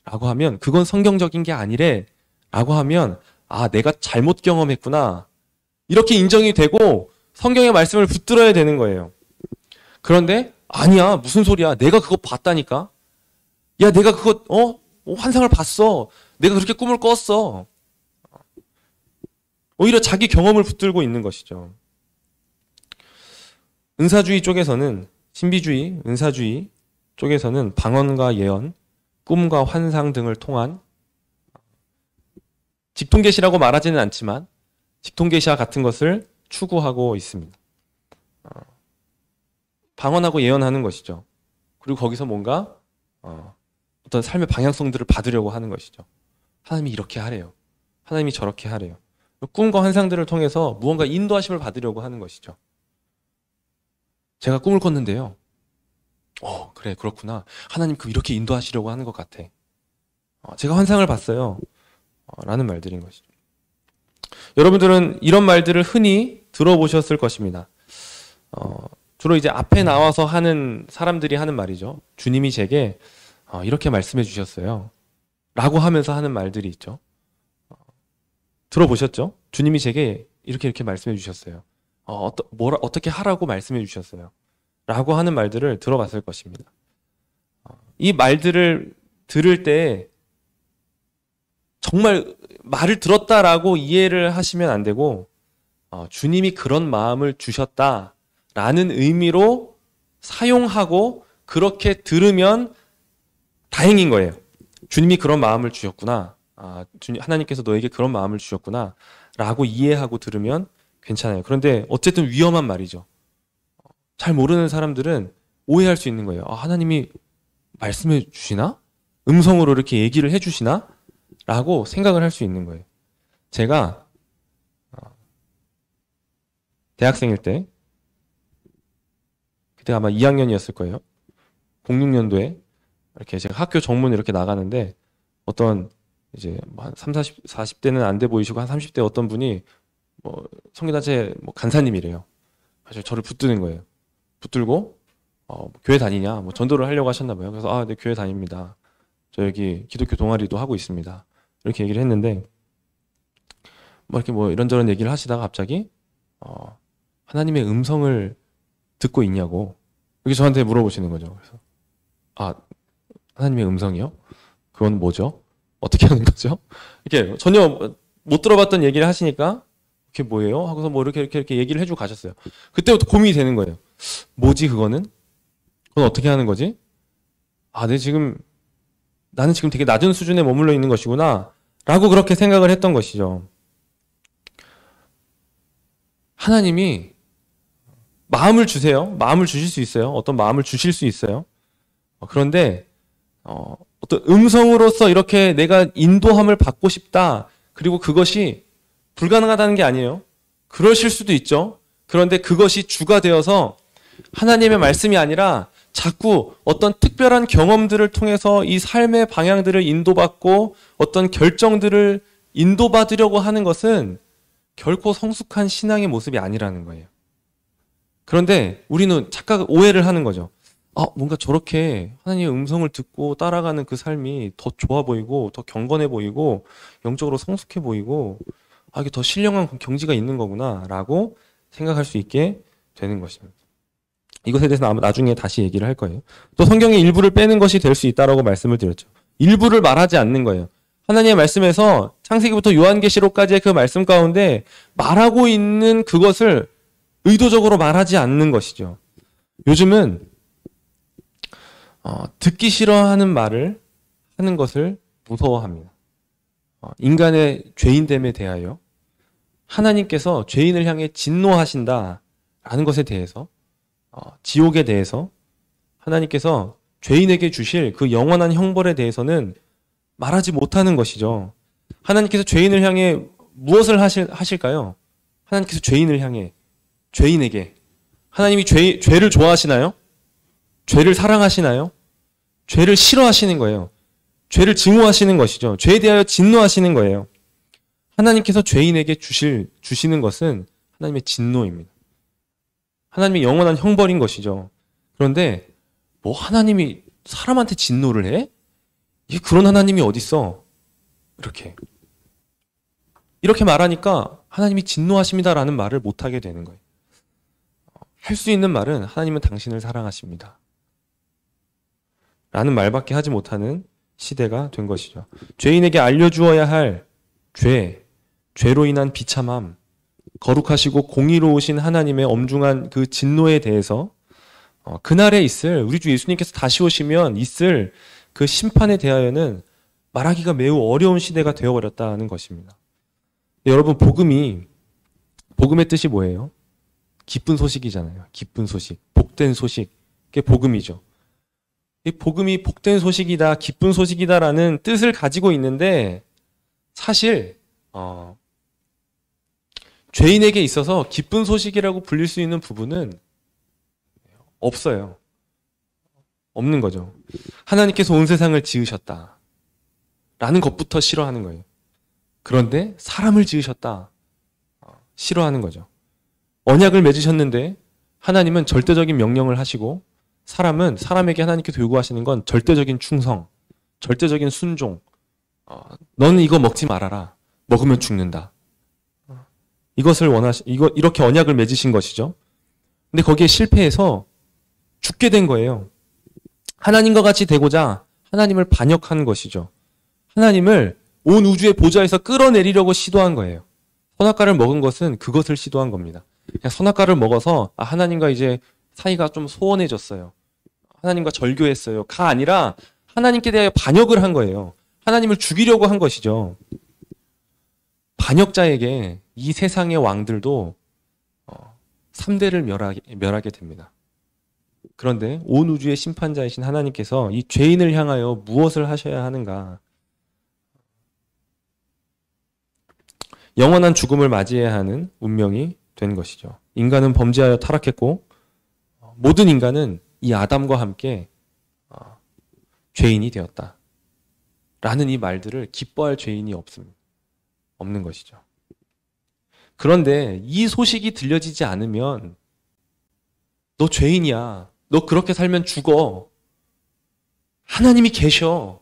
라고 하면, 그건 성경적인 게 아니래 라고 하면, 아, 내가 잘못 경험했구나, 이렇게 인정이 되고 성경의 말씀을 붙들어야 되는 거예요. 그런데 아니야, 무슨 소리야, 내가 그거 봤다니까, 야, 내가 그거 환상을 봤어, 내가 그렇게 꿈을 꿨어, 오히려 자기 경험을 붙들고 있는 것이죠. 은사주의 쪽에서는, 신비주의, 은사주의 쪽에서는 방언과 예언, 꿈과 환상 등을 통한 직통계시라고 말하지는 않지만 직통계시와 같은 것을 추구하고 있습니다. 방언하고 예언하는 것이죠. 그리고 거기서 뭔가 어떤 삶의 방향성들을 받으려고 하는 것이죠. 하나님이 이렇게 하래요, 하나님이 저렇게 하래요. 꿈과 환상들을 통해서 무언가 인도하심을 받으려고 하는 것이죠. 제가 꿈을 꿨는데요, 그래, 그렇구나, 하나님 이렇게 인도하시려고 하는 것 같아, 제가 환상을 봤어요, 라는 말들인 것이죠. 여러분들은 이런 말들을 흔히 들어보셨을 것입니다. 주로 이제 앞에 나와서 하는 사람들이 하는 말이죠. 주님이 제게 이렇게 말씀해 주셨어요 라고 하면서 하는 말들이 있죠. 들어보셨죠? 주님이 제게 이렇게 말씀해 주셨어요, 어떻게 하라고 말씀해 주셨어요 라고 하는 말들을 들어봤을 것입니다. 이 말들을 들을 때 정말 말을 들었다라고 이해를 하시면 안 되고, 주님이 그런 마음을 주셨다라는 의미로 사용하고 그렇게 들으면 다행인 거예요. 주님이 그런 마음을 주셨구나, 하나님께서 너에게 그런 마음을 주셨구나 라고 이해하고 들으면 괜찮아요. 그런데 어쨌든 위험한 말이죠. 잘 모르는 사람들은 오해할 수 있는 거예요. 하나님이 말씀해 주시나? 음성으로 이렇게 얘기를 해 주시나? 라고 생각을 할 수 있는 거예요. 제가 대학생일 때, 그때 아마 2학년이었을 거예요. 06년도에 이렇게 제가 학교 정문 이렇게 나가는데 어떤 이제 한 40대는 안 돼 보이시고 한 30대 어떤 분이 성교단체 간사님이래요. 그래서 저를 붙드는 거예요. 붙들고 교회 다니냐, 전도를 하려고 하셨나 봐요. 그래서 네, 교회 다닙니다. 저 여기 기독교 동아리도 하고 있습니다. 이렇게 얘기를 했는데, 이렇게 이런저런 얘기를 하시다가 갑자기 하나님의 음성을 듣고 있냐고 이렇게 저한테 물어보시는 거죠. 그래서 하나님의 음성이요? 그건 뭐죠? 어떻게 하는 거죠? 이렇게 전혀 못 들어봤던 얘기를 하시니까 그게 뭐예요? 하고서 이렇게 얘기를 해주고 가셨어요. 그때부터 고민이 되는 거예요. 뭐지 그거는? 그건 어떻게 하는 거지? 나는 지금 되게 낮은 수준에 머물러 있는 것이구나 라고 그렇게 생각을 했던 것이죠. 하나님이 마음을 주세요. 마음을 주실 수 있어요. 어떤 마음을 주실 수 있어요. 그런데 어떤 음성으로서 이렇게 내가 인도함을 받고 싶다, 그리고 그것이 불가능하다는 게 아니에요. 그러실 수도 있죠. 그런데 그것이 주가 되어서 하나님의 말씀이 아니라 자꾸 어떤 특별한 경험들을 통해서 이 삶의 방향들을 인도받고 어떤 결정들을 인도받으려고 하는 것은 결코 성숙한 신앙의 모습이 아니라는 거예요. 그런데 우리는 오해를 하는 거죠. 뭔가 저렇게 하나님의 음성을 듣고 따라가는 그 삶이 더 좋아 보이고 더 경건해 보이고 영적으로 성숙해 보이고 이게 더 신령한 경지가 있는 거구나 라고 생각할 수 있게 되는 것입니다. 이것에 대해서 아마 나중에 다시 얘기를 할 거예요. 또 성경의 일부를 빼는 것이 될 수 있다라고 말씀을 드렸죠. 일부를 말하지 않는 거예요. 하나님의 말씀에서 창세기부터 요한계시록까지의 그 말씀 가운데 말하고 있는 그것을 의도적으로 말하지 않는 것이죠. 요즘은 듣기 싫어하는 말을 하는 것을 무서워합니다. 인간의 죄인됨에 대하여 하나님께서 죄인을 향해 진노하신다라는 것에 대해서, 지옥에 대해서, 하나님께서 죄인에게 주실 그 영원한 형벌에 대해서는 말하지 못하는 것이죠. 하나님께서 죄인을 향해 무엇을 하실까요? 하나님께서 죄인을 향해, 죄인에게, 하나님이 죄를 좋아하시나요? 죄를 사랑하시나요? 죄를 싫어하시는 거예요. 죄를 증오하시는 것이죠. 죄에 대하여 진노하시는 거예요. 하나님께서 죄인에게 주시는 것은 하나님의 진노입니다. 하나님의 영원한 형벌인 것이죠. 그런데 뭐 하나님이 사람한테 진노를 해? 그런 하나님이 어딨어? 이렇게 말하니까 하나님이 진노하십니다라는 말을 못하게 되는 거예요. 할 수 있는 말은 하나님은 당신을 사랑하십니다. 라는 말밖에 하지 못하는 시대가 된 것이죠. 죄인에게 알려주어야 할 죄로 인한 비참함, 거룩하시고 공의로우신 하나님의 엄중한 그 진노에 대해서 그날에 있을, 우리 주 예수님께서 다시 오시면 있을 그 심판에 대하여는 말하기가 매우 어려운 시대가 되어버렸다는 것입니다. 여러분, 복음의 뜻이 뭐예요? 기쁜 소식이잖아요. 기쁜 소식, 복된 소식, 그게 복음이죠. 이 복음이 복된 소식이다, 기쁜 소식이다라는 뜻을 가지고 있는데 사실 죄인에게 있어서 기쁜 소식이라고 불릴 수 있는 부분은 없어요. 없는 거죠. 하나님께서 온 세상을 지으셨다 라는 것부터 싫어하는 거예요. 그런데 사람을 지으셨다 싫어하는 거죠. 언약을 맺으셨는데 하나님은 절대적인 명령을 하시고 사람은 사람에게 하나님께서 요구하시는 건 절대적인 충성, 절대적인 순종. 너는 이거 먹지 말아라. 먹으면 죽는다. 이렇게 언약을 맺으신 것이죠. 근데 거기에 실패해서 죽게 된 거예요. 하나님과 같이 되고자 하나님을 반역한 것이죠. 하나님을 온 우주의 보좌에서 끌어내리려고 시도한 거예요. 선악과를 먹은 것은 그것을 시도한 겁니다. 그냥 선악과를 먹어서 하나님과 이제 사이가 좀 소원해졌어요. 하나님과 절교했어요가 아니라 하나님께 대하여 반역을 한 거예요. 하나님을 죽이려고 한 것이죠. 반역자에게 이 세상의 왕들도 3대를 멸하게 됩니다. 그런데 온 우주의 심판자이신 하나님께서 이 죄인을 향하여 무엇을 하셔야 하는가? 영원한 죽음을 맞이해야 하는 운명이 된 것이죠. 인간은 범죄하여 타락했고 모든 인간은 이 아담과 함께 죄인이 되었다 라는 이 말들을 기뻐할 죄인이 없는 것이죠. 그런데 이 소식이 들려지지 않으면 너 죄인이야, 너 그렇게 살면 죽어, 하나님이 계셔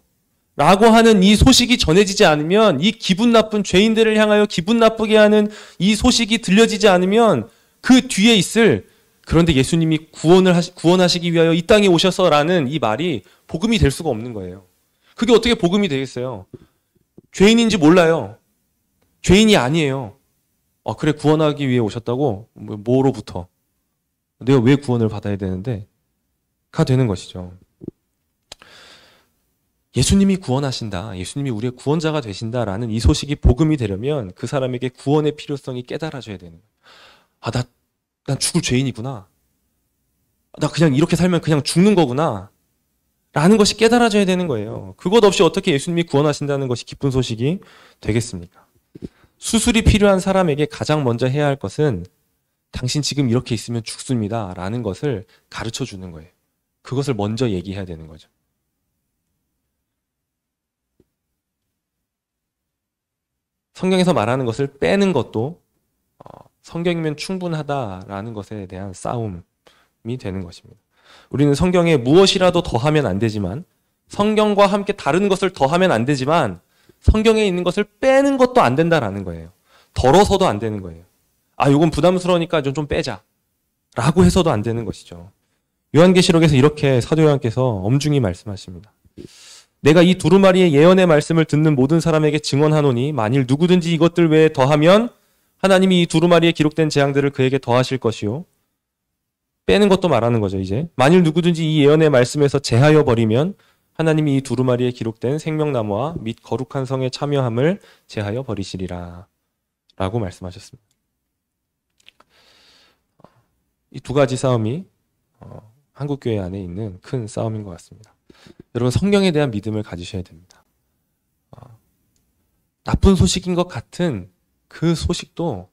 라고 하는 이 소식이 전해지지 않으면, 이 기분 나쁜 죄인들을 향하여 기분 나쁘게 하는 이 소식이 들려지지 않으면 그 뒤에 있을, 그런데 예수님이 구원하시기 위하여 이 땅에 오셔서라는 이 말이 복음이 될 수가 없는 거예요. 그게 어떻게 복음이 되겠어요? 죄인인지 몰라요. 죄인이 아니에요. 그래, 구원하기 위해 오셨다고? 뭐로부터? 내가 왜 구원을 받아야 되는데? 가 되는 것이죠. 예수님이 구원하신다, 예수님이 우리의 구원자가 되신다라는 이 소식이 복음이 되려면 그 사람에게 구원의 필요성이 깨달아져야 되는 거예요. 난 죽을 죄인이구나. 나 그냥 이렇게 살면 그냥 죽는 거구나 라는 것이 깨달아져야 되는 거예요. 그것 없이 어떻게 예수님이 구원하신다는 것이 기쁜 소식이 되겠습니까? 수술이 필요한 사람에게 가장 먼저 해야 할 것은 당신 지금 이렇게 있으면 죽습니다 라는 것을 가르쳐 주는 거예요. 그것을 먼저 얘기해야 되는 거죠. 성경에서 말하는 것을 빼는 것도 성경이면 충분하다라는 것에 대한 싸움이 되는 것입니다. 우리는 성경에 무엇이라도 더하면 안 되지만, 성경과 함께 다른 것을 더하면 안 되지만, 성경에 있는 것을 빼는 것도 안 된다라는 거예요. 덜어서도 안 되는 거예요. 이건 부담스러우니까 좀 빼자 라고 해서도 안 되는 것이죠. 요한계시록에서 이렇게 사도 요한께서 엄중히 말씀하십니다. 내가 이 두루마리의 예언의 말씀을 듣는 모든 사람에게 증언하노니 만일 누구든지 이것들 외에 더하면 하나님이 이 두루마리에 기록된 재앙들을 그에게 더하실 것이요. 빼는 것도 말하는 거죠. 이제 만일 누구든지 이 예언의 말씀에서 제하여 버리면 하나님이 이 두루마리에 기록된 생명나무와 및 거룩한 성에 참여함을 제하여 버리시리라 라고 말씀하셨습니다. 이 두 가지 싸움이 한국교회 안에 있는 큰 싸움인 것 같습니다. 여러분, 성경에 대한 믿음을 가지셔야 됩니다. 나쁜 소식인 것 같은 그 소식도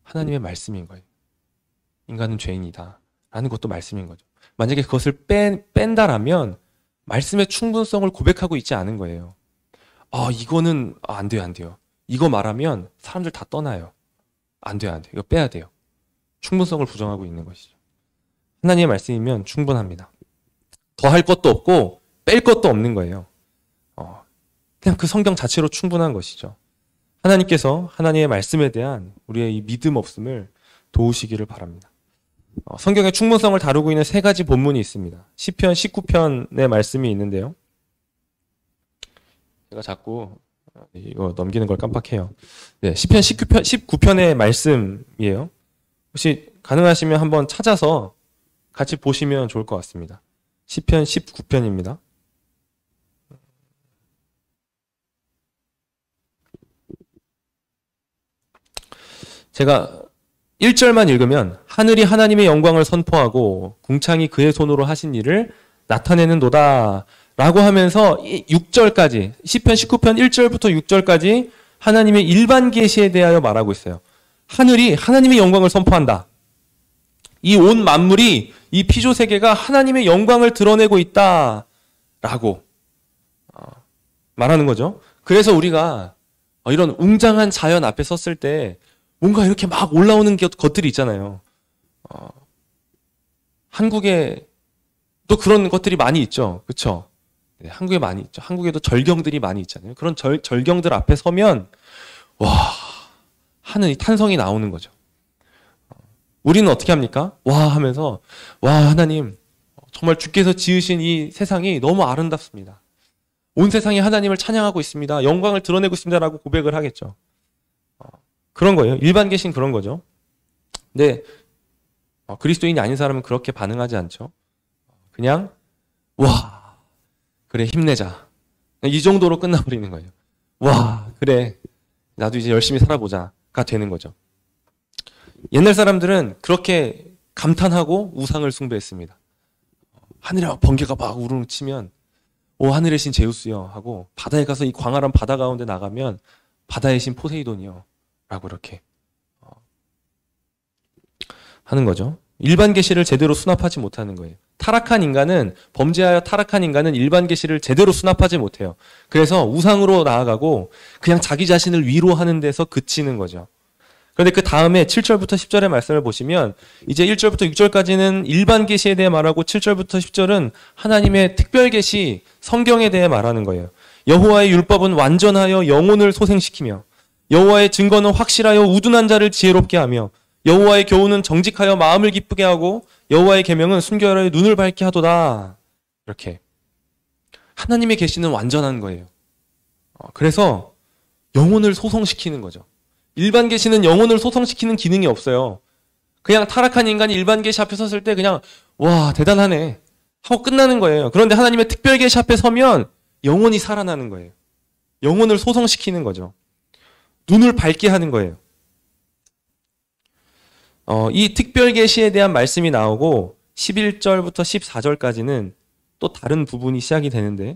하나님의 말씀인 거예요. 인간은 죄인이다 라는 것도 말씀인 거죠. 만약에 그것을 뺀다라면 말씀의 충분성을 고백하고 있지 않은 거예요. 이거는 안 돼요, 안 돼요. 이거 말하면 사람들 다 떠나요. 안 돼요, 안 돼요. 이거 빼야 돼요. 충분성을 부정하고 있는 것이죠. 하나님의 말씀이면 충분합니다. 더 할 것도 없고 뺄 것도 없는 거예요. 그냥 그 성경 자체로 충분한 것이죠. 하나님께서 하나님의 말씀에 대한 우리의 이 믿음 없음을 도우시기를 바랍니다. 성경의 충분성을 다루고 있는 세 가지 본문이 있습니다. 시편 19편의 말씀이 있는데요. 제가 자꾸 이거 넘기는 걸 깜빡해요. 네, 시편 19편의 말씀이에요. 혹시 가능하시면 한번 찾아서 같이 보시면 좋을 것 같습니다. 시편 19편입니다. 제가 1절만 읽으면 하늘이 하나님의 영광을 선포하고 궁창이 그의 손으로 하신 일을 나타내는도다 라고 하면서 6절까지 시편 19편 1절부터 6절까지 하나님의 일반 계시에 대하여 말하고 있어요. 하늘이 하나님의 영광을 선포한다. 이 온 만물이 이 피조 세계가 하나님의 영광을 드러내고 있다라고 말하는 거죠. 그래서 우리가 이런 웅장한 자연 앞에 섰을 때 뭔가 이렇게 막 올라오는 것들이 있잖아요. 한국에 또 그런 것들이 많이 있죠. 그렇죠? 네, 한국에 많이 있죠. 한국에도 절경들이 많이 있잖아요. 그런 절경들 앞에 서면 와, 하는 탄성이 나오는 거죠. 우리는 어떻게 합니까? 와 하면서 와 하나님 정말 주께서 지으신 이 세상이 너무 아름답습니다. 온 세상이 하나님을 찬양하고 있습니다. 영광을 드러내고 있습니다라고 고백을 하겠죠. 그런 거예요. 일반 계신 그런 거죠. 근데 그리스도인이 아닌 사람은 그렇게 반응하지 않죠. 그냥 와 그래 힘내자. 이 정도로 끝나버리는 거예요. 와 그래 나도 이제 열심히 살아보자가 되는 거죠. 옛날 사람들은 그렇게 감탄하고 우상을 숭배했습니다. 하늘에 번개가 막 우르르 치면 오 하늘의 신 제우스여 하고 바다에 가서 이 광활한 바다 가운데 나가면 바다의 신 포세이돈이여 라고 이렇게 하는 거죠. 일반 계시를 제대로 수납하지 못하는 거예요. 범죄하여 타락한 인간은 일반 계시를 제대로 수납하지 못해요. 그래서 우상으로 나아가고 그냥 자기 자신을 위로하는 데서 그치는 거죠. 그런데 그 다음에 7절부터 10절의 말씀을 보시면 이제 1절부터 6절까지는 일반 계시에 대해 말하고 7절부터 10절은 하나님의 특별 계시, 성경에 대해 말하는 거예요. 여호와의 율법은 완전하여 영혼을 소생시키며 여호와의 증거는 확실하여 우둔한 자를 지혜롭게 하며 여호와의 교훈은 정직하여 마음을 기쁘게 하고 여호와의 계명은 순결하여 눈을 밝게 하도다. 이렇게 하나님의 계시는 완전한 거예요. 그래서 영혼을 소성시키는 거죠. 일반 계시는 영혼을 소성시키는 기능이 없어요. 그냥 타락한 인간이 일반 계시 앞에 섰을 때 그냥 와 대단하네 하고 끝나는 거예요. 그런데 하나님의 특별 계시 앞에 서면 영혼이 살아나는 거예요. 영혼을 소성시키는 거죠. 눈을 밝게 하는 거예요. 이 특별 계시에 대한 말씀이 나오고 11절부터 14절까지는 또 다른 부분이 시작이 되는데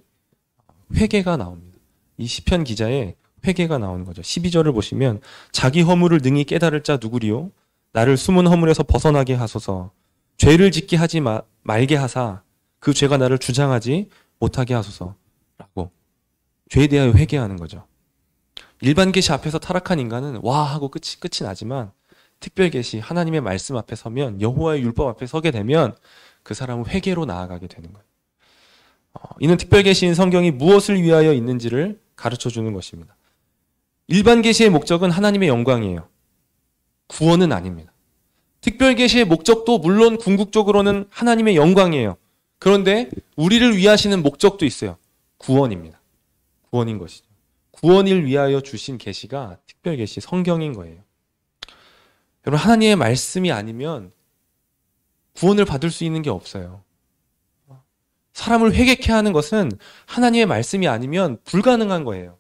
회개가 나옵니다. 이 시편 기자의 회개가 나오는 거죠. 12절을 보시면 자기 허물을 능히 깨달을 자 누구리요? 나를 숨은 허물에서 벗어나게 하소서. 죄를 짓게 하지 말게 하사 그 죄가 나를 주장하지 못하게 하소서. 라고 죄에 대하여 회개하는 거죠. 일반 계시 앞에서 타락한 인간은 와 하고 끝이 나지만 특별 계시 하나님의 말씀 앞에 서면 여호와의 율법 앞에 서게 되면 그 사람은 회개로 나아가게 되는 거예요. 이는 특별 계시인 성경이 무엇을 위하여 있는지를 가르쳐 주는 것입니다. 일반 계시의 목적은 하나님의 영광이에요. 구원은 아닙니다. 특별 계시의 목적도 물론 궁극적으로는 하나님의 영광이에요. 그런데 우리를 위하시는 목적도 있어요. 구원입니다. 구원인 것이죠. 구원을 위하여 주신 계시가 특별 계시 성경인 거예요. 여러분 하나님의 말씀이 아니면 구원을 받을 수 있는 게 없어요. 사람을 회개케 하는 것은 하나님의 말씀이 아니면 불가능한 거예요.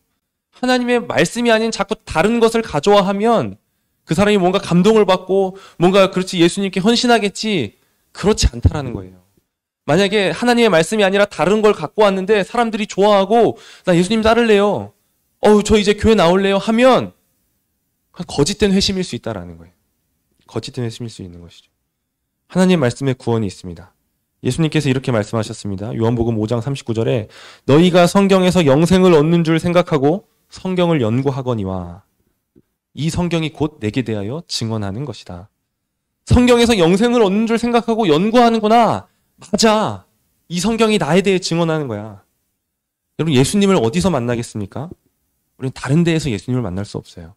하나님의 말씀이 아닌 자꾸 다른 것을 가져와 하면 그 사람이 뭔가 감동을 받고 뭔가 그렇지 예수님께 헌신하겠지 그렇지 않다라는 거예요. 만약에 하나님의 말씀이 아니라 다른 걸 갖고 왔는데 사람들이 좋아하고 나 예수님 따를래요. 저 이제 교회 나올래요 하면 거짓된 회심일 수 있다라는 거예요. 거짓된 회심일 수 있는 것이죠. 하나님 말씀에 구원이 있습니다. 예수님께서 이렇게 말씀하셨습니다. 요한복음 5장 39절에 너희가 성경에서 영생을 얻는 줄 생각하고 성경을 연구하거니와 이 성경이 곧 내게 대하여 증언하는 것이다. 성경에서 영생을 얻는 줄 생각하고 연구하는구나. 맞아. 이 성경이 나에 대해 증언하는 거야. 여러분, 예수님을 어디서 만나겠습니까? 우리는 다른 데에서 예수님을 만날 수 없어요.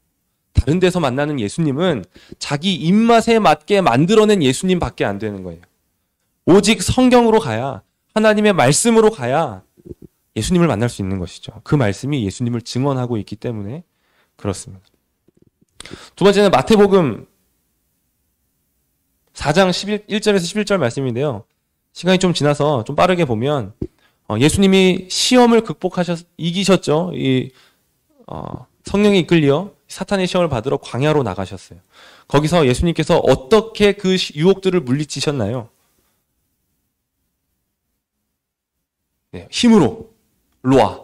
다른 데서 만나는 예수님은 자기 입맛에 맞게 만들어낸 예수님밖에 안 되는 거예요. 오직 성경으로 가야, 하나님의 말씀으로 가야 예수님을 만날 수 있는 것이죠. 그 말씀이 예수님을 증언하고 있기 때문에 그렇습니다. 두 번째는 마태복음 4장 1절에서 11절 말씀인데요. 시간이 좀 지나서 좀 빠르게 보면 예수님이 시험을 이기셨죠. 성령에 이끌려 사탄의 시험을 받으러 광야로 나가셨어요. 거기서 예수님께서 어떻게 그 유혹들을 물리치셨나요? 네, 힘으로 일로 와.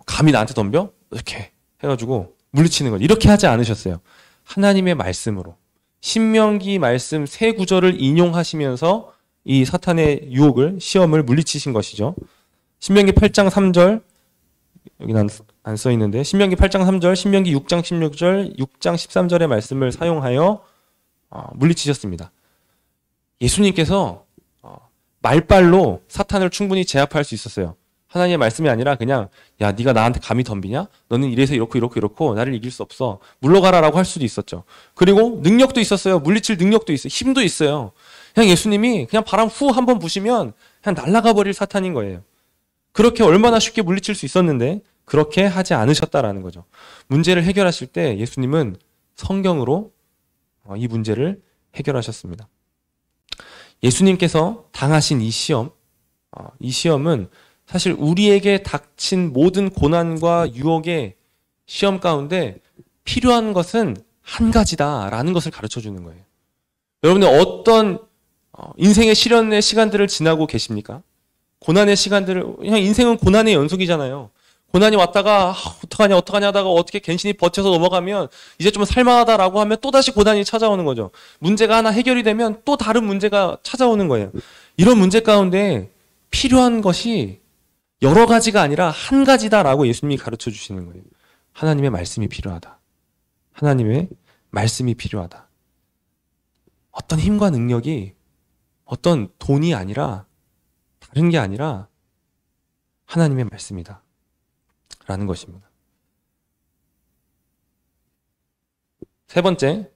감히 나한테 덤벼? 이렇게 해가지고 물리치는 거죠. 이렇게 하지 않으셨어요. 하나님의 말씀으로. 신명기 말씀 세 구절을 인용하시면서 이 사탄의 유혹을, 시험을 물리치신 것이죠. 신명기 8장 3절, 여기는 안 써 있는데, 신명기 8장 3절, 신명기 6장 16절, 6장 13절의 말씀을 사용하여 물리치셨습니다. 예수님께서 말빨로 사탄을 충분히 제압할 수 있었어요. 하나님의 말씀이 아니라 그냥 야, 네가 나한테 감히 덤비냐? 너는 이래서 이렇고 나를 이길 수 없어. 물러가라라고 할 수도 있었죠. 그리고 능력도 있었어요. 물리칠 능력도 있어요. 힘도 있어요. 그냥 예수님이 그냥 바람 후 한번 부시면 그냥 날아가 버릴 사탄인 거예요. 그렇게 얼마나 쉽게 물리칠 수 있었는데 그렇게 하지 않으셨다라는 거죠. 문제를 해결하실 때 예수님은 성경으로 이 문제를 해결하셨습니다. 예수님께서 당하신 이 시험은 사실 우리에게 닥친 모든 고난과 유혹의 시험 가운데 필요한 것은 한 가지다라는 것을 가르쳐 주는 거예요. 여러분들 어떤 인생의 시련의 시간들을 지나고 계십니까? 고난의 시간들을, 그냥 인생은 고난의 연속이잖아요. 고난이 왔다가 어떡하냐 하다가 어떻게 간신히 버텨서 넘어가면 이제 좀 살만하다라고 하면 또다시 고난이 찾아오는 거죠. 문제가 하나 해결이 되면 또 다른 문제가 찾아오는 거예요. 이런 문제 가운데 필요한 것이 여러 가지가 아니라 한 가지다라고 예수님이 가르쳐 주시는 거예요. 하나님의 말씀이 필요하다. 하나님의 말씀이 필요하다. 어떤 힘과 능력이 어떤 돈이 아니라 다른 게 아니라 하나님의 말씀이다. 라는 것입니다. 세 번째,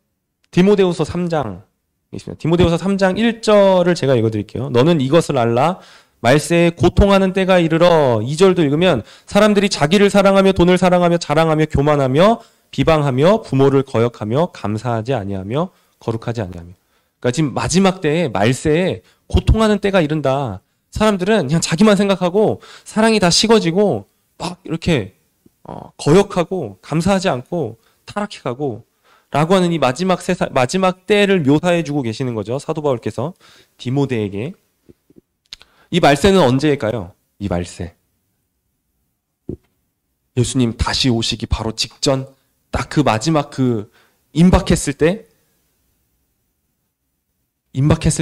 디모데후서 3장 있습니다. 디모데후서 3장 1절을 제가 읽어드릴게요. 너는 이것을 알라. 말세에 고통하는 때가 이르러 2절도 읽으면 사람들이 자기를 사랑하며 돈을 사랑하며 자랑하며 교만하며 비방하며 부모를 거역하며 감사하지 아니하며 거룩하지 아니하며. 그러니까 지금 마지막 때에 말세에 고통하는 때가 이른다. 사람들은 그냥 자기만 생각하고 사랑이 다 식어지고 막 이렇게 거역하고 감사하지 않고 타락해가고 라고 하는 이 마지막 때를 묘사해주고 계시는 거죠. 사도 바울께서 디모데에게. 이 말세는 언제일까요? 이 말세. 예수님 다시 오시기 바로 직전 딱 그 마지막 임박했을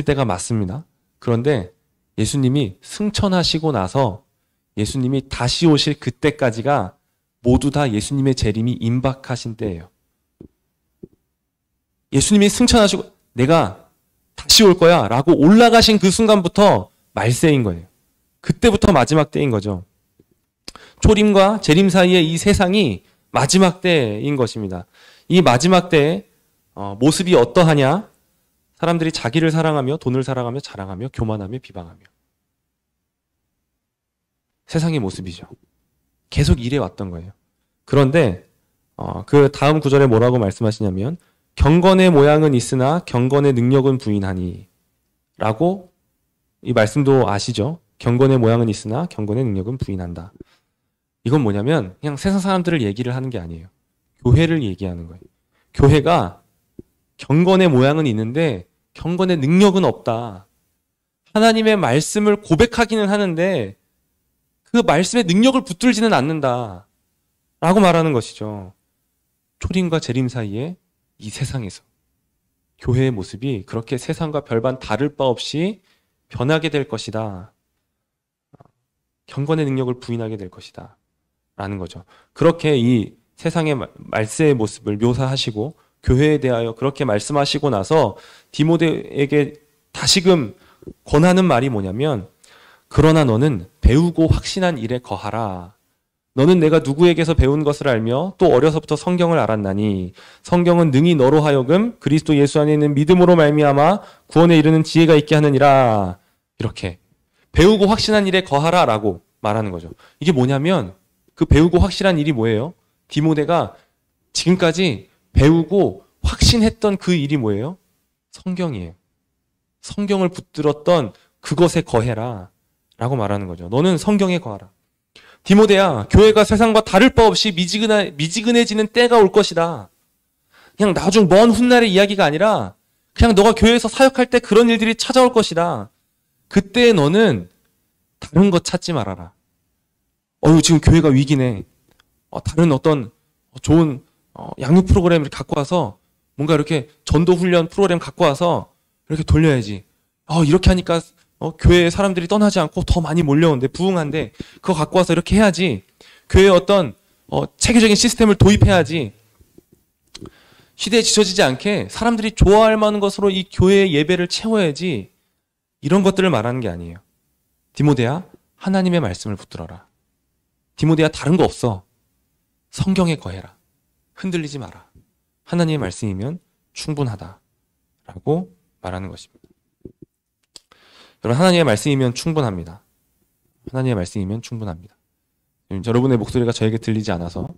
때가 맞습니다. 그런데 예수님이 승천하시고 나서 예수님이 다시 오실 그때까지가 모두 다 예수님의 재림이 임박하신 때예요. 예수님이 승천하시고 내가 다시 올 거야 라고 올라가신 그 순간부터 말세인 거예요. 그때부터 마지막 때인 거죠. 초림과 재림 사이의 이 세상이 마지막 때인 것입니다. 이 마지막 때의 모습이 어떠하냐? 사람들이 자기를 사랑하며 돈을 사랑하며 자랑하며 교만하며 비방하며. 세상의 모습이죠. 계속 이래 왔던 거예요. 그런데 그 다음 구절에 뭐라고 말씀하시냐면 경건의 모양은 있으나 경건의 능력은 부인하니 라고 이 말씀도 아시죠? 경건의 모양은 있으나 경건의 능력은 부인한다. 이건 뭐냐면 그냥 세상 사람들을 얘기를 하는 게 아니에요. 교회를 얘기하는 거예요. 교회가 경건의 모양은 있는데 경건의 능력은 없다. 하나님의 말씀을 고백하기는 하는데 그 말씀의 능력을 붙들지는 않는다. 라고 말하는 것이죠. 초림과 재림 사이에 이 세상에서 교회의 모습이 그렇게 세상과 별반 다를 바 없이 변하게 될 것이다. 경건의 능력을 부인하게 될 것이다. 라는 거죠. 그렇게 이 세상의 말세의 모습을 묘사하시고 교회에 대하여 그렇게 말씀하시고 나서 디모데에게 다시금 권하는 말이 뭐냐면, 그러나 너는 배우고 확신한 일에 거하라. 너는 내가 누구에게서 배운 것을 알며 또 어려서부터 성경을 알았나니 성경은 능히 너로 하여금 그리스도 예수 안에 있는 믿음으로 말미암아 구원에 이르는 지혜가 있게 하느니라. 이렇게 배우고 확신한 일에 거하라 라고 말하는 거죠. 이게 뭐냐면, 그 배우고 확실한 일이 뭐예요? 디모데가 지금까지 배우고 확신했던 그 일이 뭐예요? 성경이에요. 성경을 붙들었던 그것에 거해라 라고 말하는 거죠. 너는 성경에 거하라. 디모데야, 교회가 세상과 다를 바 없이 미지근해지는 때가 올 것이다. 그냥 나중 먼 훗날의 이야기가 아니라 그냥 너가 교회에서 사역할 때 그런 일들이 찾아올 것이다. 그때 너는 다른 것 찾지 말아라. 지금 교회가 위기네. 다른 어떤 좋은 양육 프로그램을 갖고 와서 뭔가 이렇게 전도 훈련 프로그램 갖고 와서 이렇게 돌려야지. 이렇게 하니까 교회에 사람들이 떠나지 않고 더 많이 몰려오는데, 부흥한데 그거 갖고 와서 이렇게 해야지. 교회에 어떤 체계적인 시스템을 도입해야지. 시대에 지쳐지지 않게 사람들이 좋아할 만한 것으로 이 교회의 예배를 채워야지. 이런 것들을 말하는 게 아니에요. 디모데야, 하나님의 말씀을 붙들어라. 디모데야, 다른 거 없어. 성경에 거해라. 흔들리지 마라. 하나님의 말씀이면 충분하다. 라고 말하는 것입니다. 여러분, 하나님의 말씀이면 충분합니다. 하나님의 말씀이면 충분합니다. 여러분의 목소리가 저에게 들리지 않아서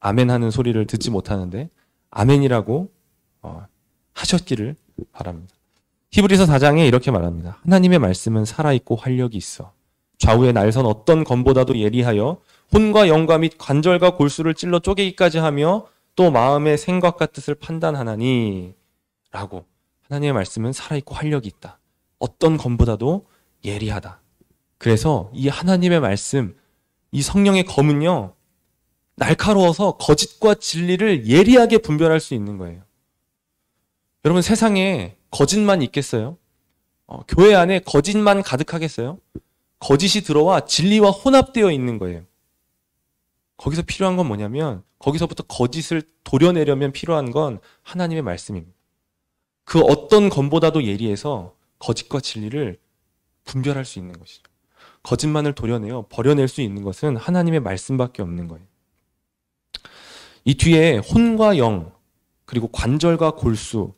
아멘 하는 소리를 듣지 못하는데 아멘이라고 하셨기를 바랍니다. 히브리서 4장에 이렇게 말합니다. 하나님의 말씀은 살아있고 활력이 있어 좌우의 날선 어떤 검보다도 예리하여 혼과 영과 및 관절과 골수를 찔러 쪼개기까지 하며 또 마음의 생각과 뜻을 판단하나니 라고. 하나님의 말씀은 살아있고 활력이 있다. 어떤 검보다도 예리하다. 그래서 이 하나님의 말씀, 이 성령의 검은요, 날카로워서 거짓과 진리를 예리하게 분별할 수 있는 거예요. 여러분, 세상에 거짓만 있겠어요? 교회 안에 거짓만 가득하겠어요? 거짓이 들어와 진리와 혼합되어 있는 거예요. 거기서 필요한 건 뭐냐면, 거기서부터 거짓을 도려내려면 필요한 건 하나님의 말씀입니다. 그 어떤 검보다도 예리해서 거짓과 진리를 분별할 수 있는 것이죠. 거짓만을 도려내어 버려낼 수 있는 것은 하나님의 말씀밖에 없는 거예요. 이 뒤에 혼과 영, 그리고 관절과 골수,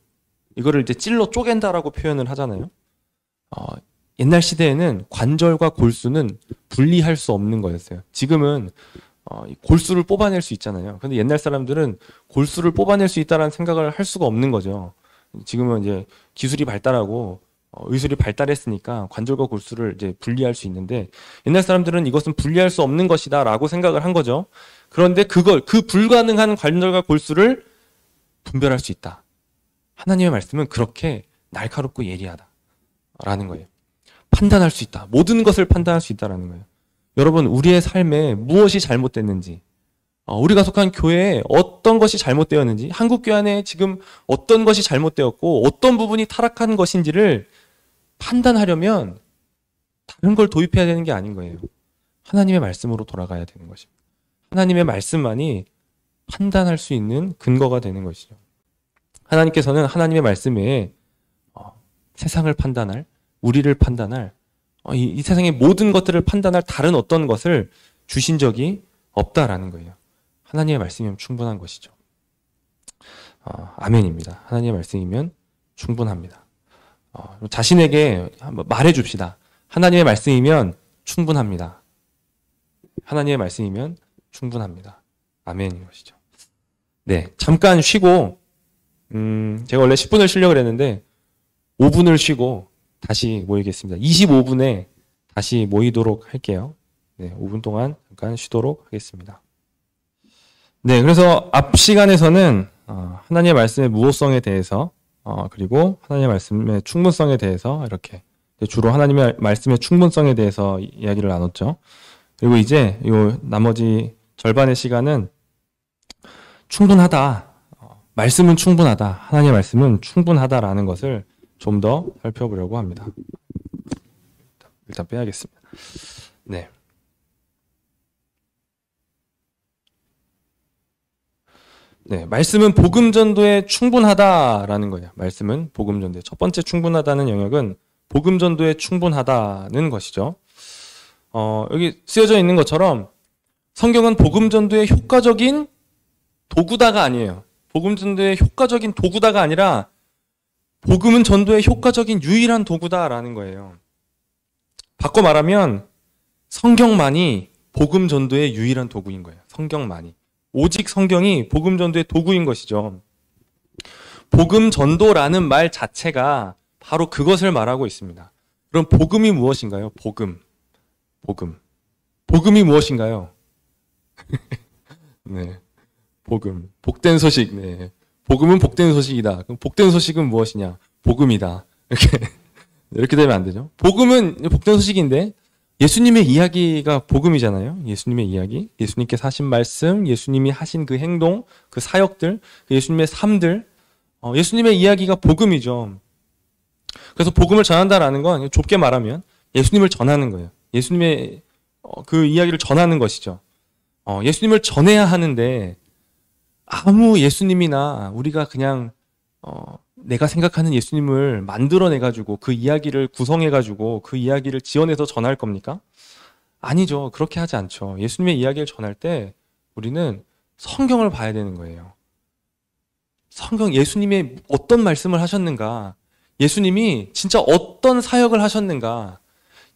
이거를 이제 찔러 쪼갠다라고 표현을 하잖아요. 옛날 시대에는 관절과 골수는 분리할 수 없는 거였어요. 지금은 골수를 뽑아낼 수 있잖아요. 근데 옛날 사람들은 골수를 뽑아낼 수 있다는 생각을 할 수가 없는 거죠. 지금은 이제 기술이 발달하고 의술이 발달했으니까 관절과 골수를 이제 분리할 수 있는데, 옛날 사람들은 이것은 분리할 수 없는 것이다라고 생각을 한 거죠. 그런데 그 불가능한 관절과 골수를 분별할 수 있다. 하나님의 말씀은 그렇게 날카롭고 예리하다라는 거예요. 판단할 수 있다. 모든 것을 판단할 수 있다라는 거예요. 여러분, 우리의 삶에 무엇이 잘못됐는지, 우리가 속한 교회에 어떤 것이 잘못되었는지, 한국교회 안에 지금 어떤 것이 잘못되었고 어떤 부분이 타락한 것인지를 판단하려면 다른 걸 도입해야 되는 게 아닌 거예요. 하나님의 말씀으로 돌아가야 되는 것입니다. 하나님의 말씀만이 판단할 수 있는 근거가 되는 것이죠. 하나님께서는 하나님의 말씀 외에 세상을 판단할, 우리를 판단할, 이 세상의 모든 것들을 판단할 다른 어떤 것을 주신 적이 없다라는 거예요. 하나님의 말씀이면 충분한 것이죠. 아멘입니다. 하나님의 말씀이면 충분합니다. 자신에게 한번 말해줍시다. 하나님의 말씀이면 충분합니다. 하나님의 말씀이면 충분합니다. 아멘인 것이죠. 네, 잠깐 쉬고 제가 원래 10분을 쉬려고 했는데 5분을 쉬고 다시 모이겠습니다. 25분에 다시 모이도록 할게요. 네, 5분 동안 잠깐 쉬도록 하겠습니다. 네, 그래서 앞 시간에서는 하나님의 말씀의 무호성에 대해서 그리고 하나님의 말씀의 충분성에 대해서 이렇게 주로 하나님의 말씀의 충분성에 대해서 이야기를 나눴죠. 그리고 이제 요 나머지 절반의 시간은 충분하다. 말씀은 충분하다. 하나님의 말씀은 충분하다라는 것을 좀 더 살펴보려고 합니다. 일단 빼야겠습니다. 네. 네, 말씀은 복음 전도에 충분하다라는 거예요. 말씀은 복음 전도에 첫 번째 충분하다는 영역은 복음 전도에 충분하다는 것이죠. 여기 쓰여져 있는 것처럼 성경은 복음 전도의 효과적인 도구다가 아니에요. 복음 전도의 효과적인 도구다가 아니라 복음은 전도의 효과적인 유일한 도구다라는 거예요. 바꿔 말하면 성경만이 복음 전도의 유일한 도구인 거예요. 성경만이. 오직 성경이 복음 전도의 도구인 것이죠. 복음 전도라는 말 자체가 바로 그것을 말하고 있습니다. 그럼 복음이 무엇인가요? 복음이 무엇인가요? 네. 복된 소식. 네. 복음은 복된 소식이다. 그럼 복된 소식은 무엇이냐? 복음이다. 이렇게 되면 안 되죠. 복음은 복된 소식인데 예수님의 이야기가 복음이잖아요. 예수님의 이야기, 예수님께서 하신 말씀, 예수님이 하신 그 행동, 그 사역들, 그 예수님의 삶들, 예수님의 이야기가 복음이죠. 그래서 복음을 전한다라는 건 좁게 말하면 예수님을 전하는 거예요. 예수님의 그 이야기를 전하는 것이죠. 예수님을 전해야 하는데 아무 예수님이나 우리가 그냥 내가 생각하는 예수님을 만들어내가지고 그 이야기를 구성해가지고 그 이야기를 지어내서 전할 겁니까? 아니죠. 그렇게 하지 않죠. 예수님의 이야기를 전할 때 우리는 성경을 봐야 되는 거예요. 성경, 예수님의 어떤 말씀을 하셨는가, 예수님이 진짜 어떤 사역을 하셨는가,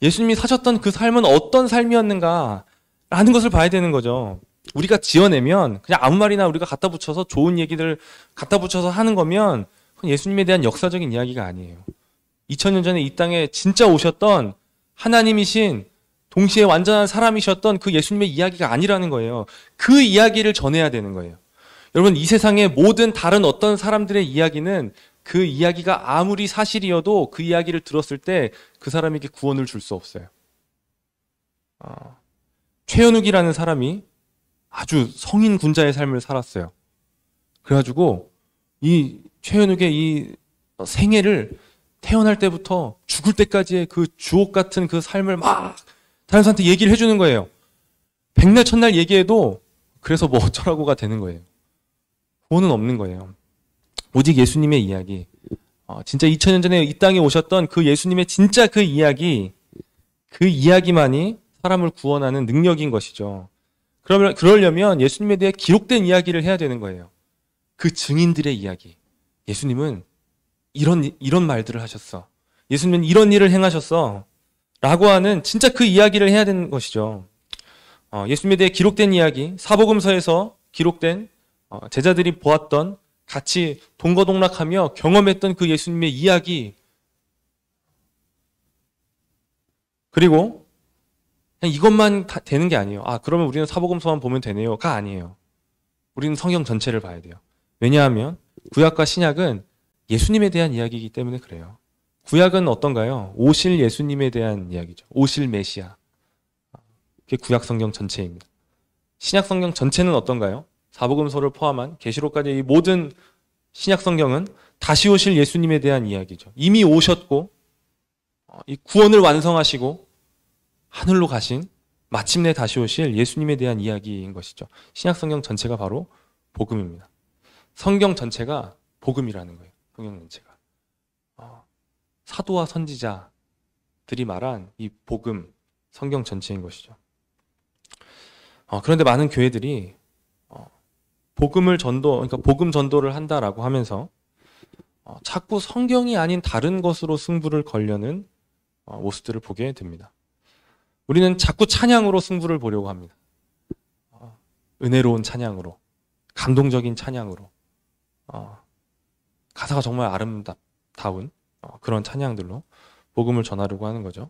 예수님이 사셨던 그 삶은 어떤 삶이었는가 라는 것을 봐야 되는 거죠. 우리가 지어내면 그냥 아무 말이나 우리가 갖다 붙여서 좋은 얘기들 갖다 붙여서 하는 거면 그건 예수님에 대한 역사적인 이야기가 아니에요. 2000년 전에 이 땅에 진짜 오셨던 하나님이신 동시에 완전한 사람이셨던 그 예수님의 이야기가 아니라는 거예요. 그 이야기를 전해야 되는 거예요. 여러분, 이 세상의 모든 다른 어떤 사람들의 이야기는 그 이야기가 아무리 사실이어도 그 이야기를 들었을 때 그 사람에게 구원을 줄 수 없어요. 최현욱이라는 사람이 아주 성인 군자의 삶을 살았어요. 그래가지고 이 최현욱의 이 생애를 태어날 때부터 죽을 때까지의 그 주옥 같은 그 삶을 막 다른 사람한테 얘기를 해주는 거예요. 백날 첫날 얘기해도 그래서 뭐 어쩌라고가 되는 거예요. 구원은 없는 거예요. 오직 예수님의 이야기, 진짜 2000년 전에 이 땅에 오셨던 그 예수님의 진짜 그 이야기만이 사람을 구원하는 능력인 것이죠. 그러려면 예수님에 대해 기록된 이야기를 해야 되는 거예요. 그 증인들의 이야기. 예수님은 이런 말들을 하셨어. 예수님은 이런 일을 행하셨어. 라고 하는 진짜 그 이야기를 해야 되는 것이죠. 예수님에 대해 기록된 이야기, 사복음서에서 기록된 제자들이 보았던, 같이 동거동락하며 경험했던 그 예수님의 이야기, 그리고 그냥 이것만 되는 게 아니에요. 그러면 우리는 사복음서만 보면 되네요가 아니에요. 우리는 성경 전체를 봐야 돼요. 왜냐하면 구약과 신약은 예수님에 대한 이야기이기 때문에 그래요. 구약은 어떤가요? 오실 예수님에 대한 이야기죠. 오실 메시아. 그게 구약 성경 전체입니다. 신약 성경 전체는 어떤가요? 사복음서를 포함한 계시록까지 이 모든 신약 성경은 다시 오실 예수님에 대한 이야기죠. 이미 오셨고 이 구원을 완성하시고 하늘로 가신 마침내 다시 오실 예수님에 대한 이야기인 것이죠. 신약 성경 전체가 바로 복음입니다. 성경 전체가 복음이라는 거예요. 성경 전체가. 사도와 선지자들이 말한 이 복음, 성경 전체인 것이죠. 그런데 많은 교회들이 그러니까 복음 전도를 한다라고 하면서 자꾸 성경이 아닌 다른 것으로 승부를 걸려는 모습들을 보게 됩니다. 우리는 자꾸 찬양으로 승부를 보려고 합니다. 은혜로운 찬양으로, 감동적인 찬양으로, 가사가 정말 아름다운 그런 찬양들로 복음을 전하려고 하는 거죠.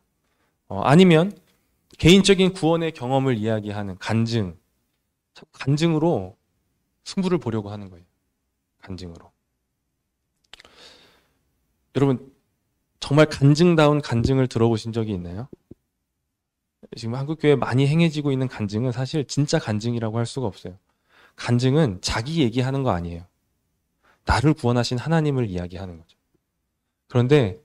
아니면 개인적인 구원의 경험을 이야기하는 간증으로 승부를 보려고 하는 거예요. 간증으로. 여러분, 정말 간증다운 간증을 들어보신 적이 있나요? 지금 한국교회에 많이 행해지고 있는 간증은 사실 진짜 간증이라고 할 수가 없어요. 간증은 자기 얘기하는 거 아니에요. 나를 구원하신 하나님을 이야기하는 거죠. 그런데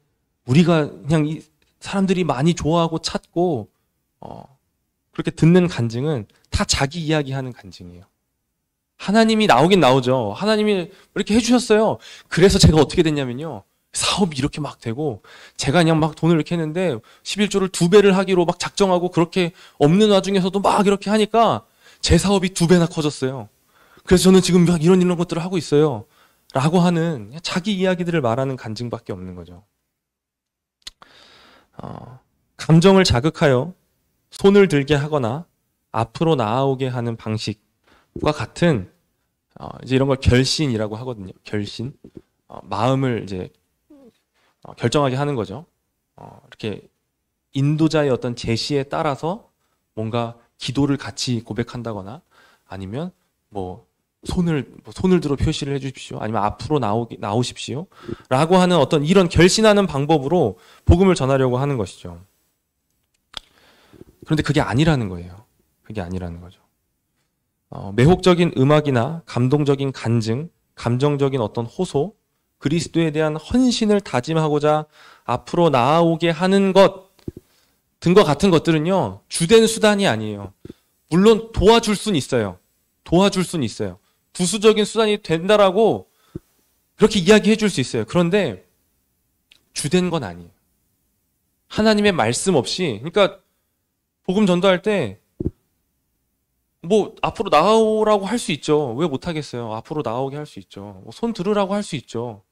우리가 그냥 이 사람들이 많이 좋아하고 찾고 그렇게 듣는 간증은 다 자기 이야기하는 간증이에요. 하나님이 나오긴 나오죠. 하나님이 이렇게 해주셨어요. 그래서 제가 어떻게 됐냐면요. 사업이 이렇게 막 되고 제가 그냥 막 돈을 이렇게 했는데 11조를 2배를 하기로 막 작정하고 그렇게 없는 와중에서도 막 이렇게 하니까 제 사업이 2배나 커졌어요. 그래서 저는 지금 막 이런 것들을 하고 있어요. 라고 하는 자기 이야기들을 말하는 간증밖에 없는 거죠. 감정을 자극하여 손을 들게 하거나 앞으로 나아오게 하는 방식과 같은 이제 이런 걸 결신이라고 하거든요. 결신. 마음을 이제 결정하게 하는 거죠. 이렇게 인도자의 어떤 제시에 따라서 뭔가 기도를 같이 고백한다거나 아니면 뭐 손을 들어 표시를 해주십시오. 아니면 앞으로 나오십시오. 라고 하는 어떤 이런 결신하는 방법으로 복음을 전하려고 하는 것이죠. 그런데 그게 아니라는 거예요. 그게 아니라는 거죠. 매혹적인 음악이나 감동적인 간증, 감정적인 어떤 호소, 그리스도에 대한 헌신을 다짐하고자 앞으로 나아오게 하는 것 등과 같은 것들은요, 주된 수단이 아니에요. 물론 도와줄 수는 있어요. 도와줄 수는 있어요. 부수적인 수단이 된다라고 그렇게 이야기해 줄 수 있어요. 그런데 주된 건 아니에요. 하나님의 말씀 없이, 그러니까 복음 전도할 때 뭐 앞으로 나오라고 할 수 있죠. 왜 못하겠어요? 앞으로 나오게 할 수 있죠. 손 들으라고 할 수 있죠.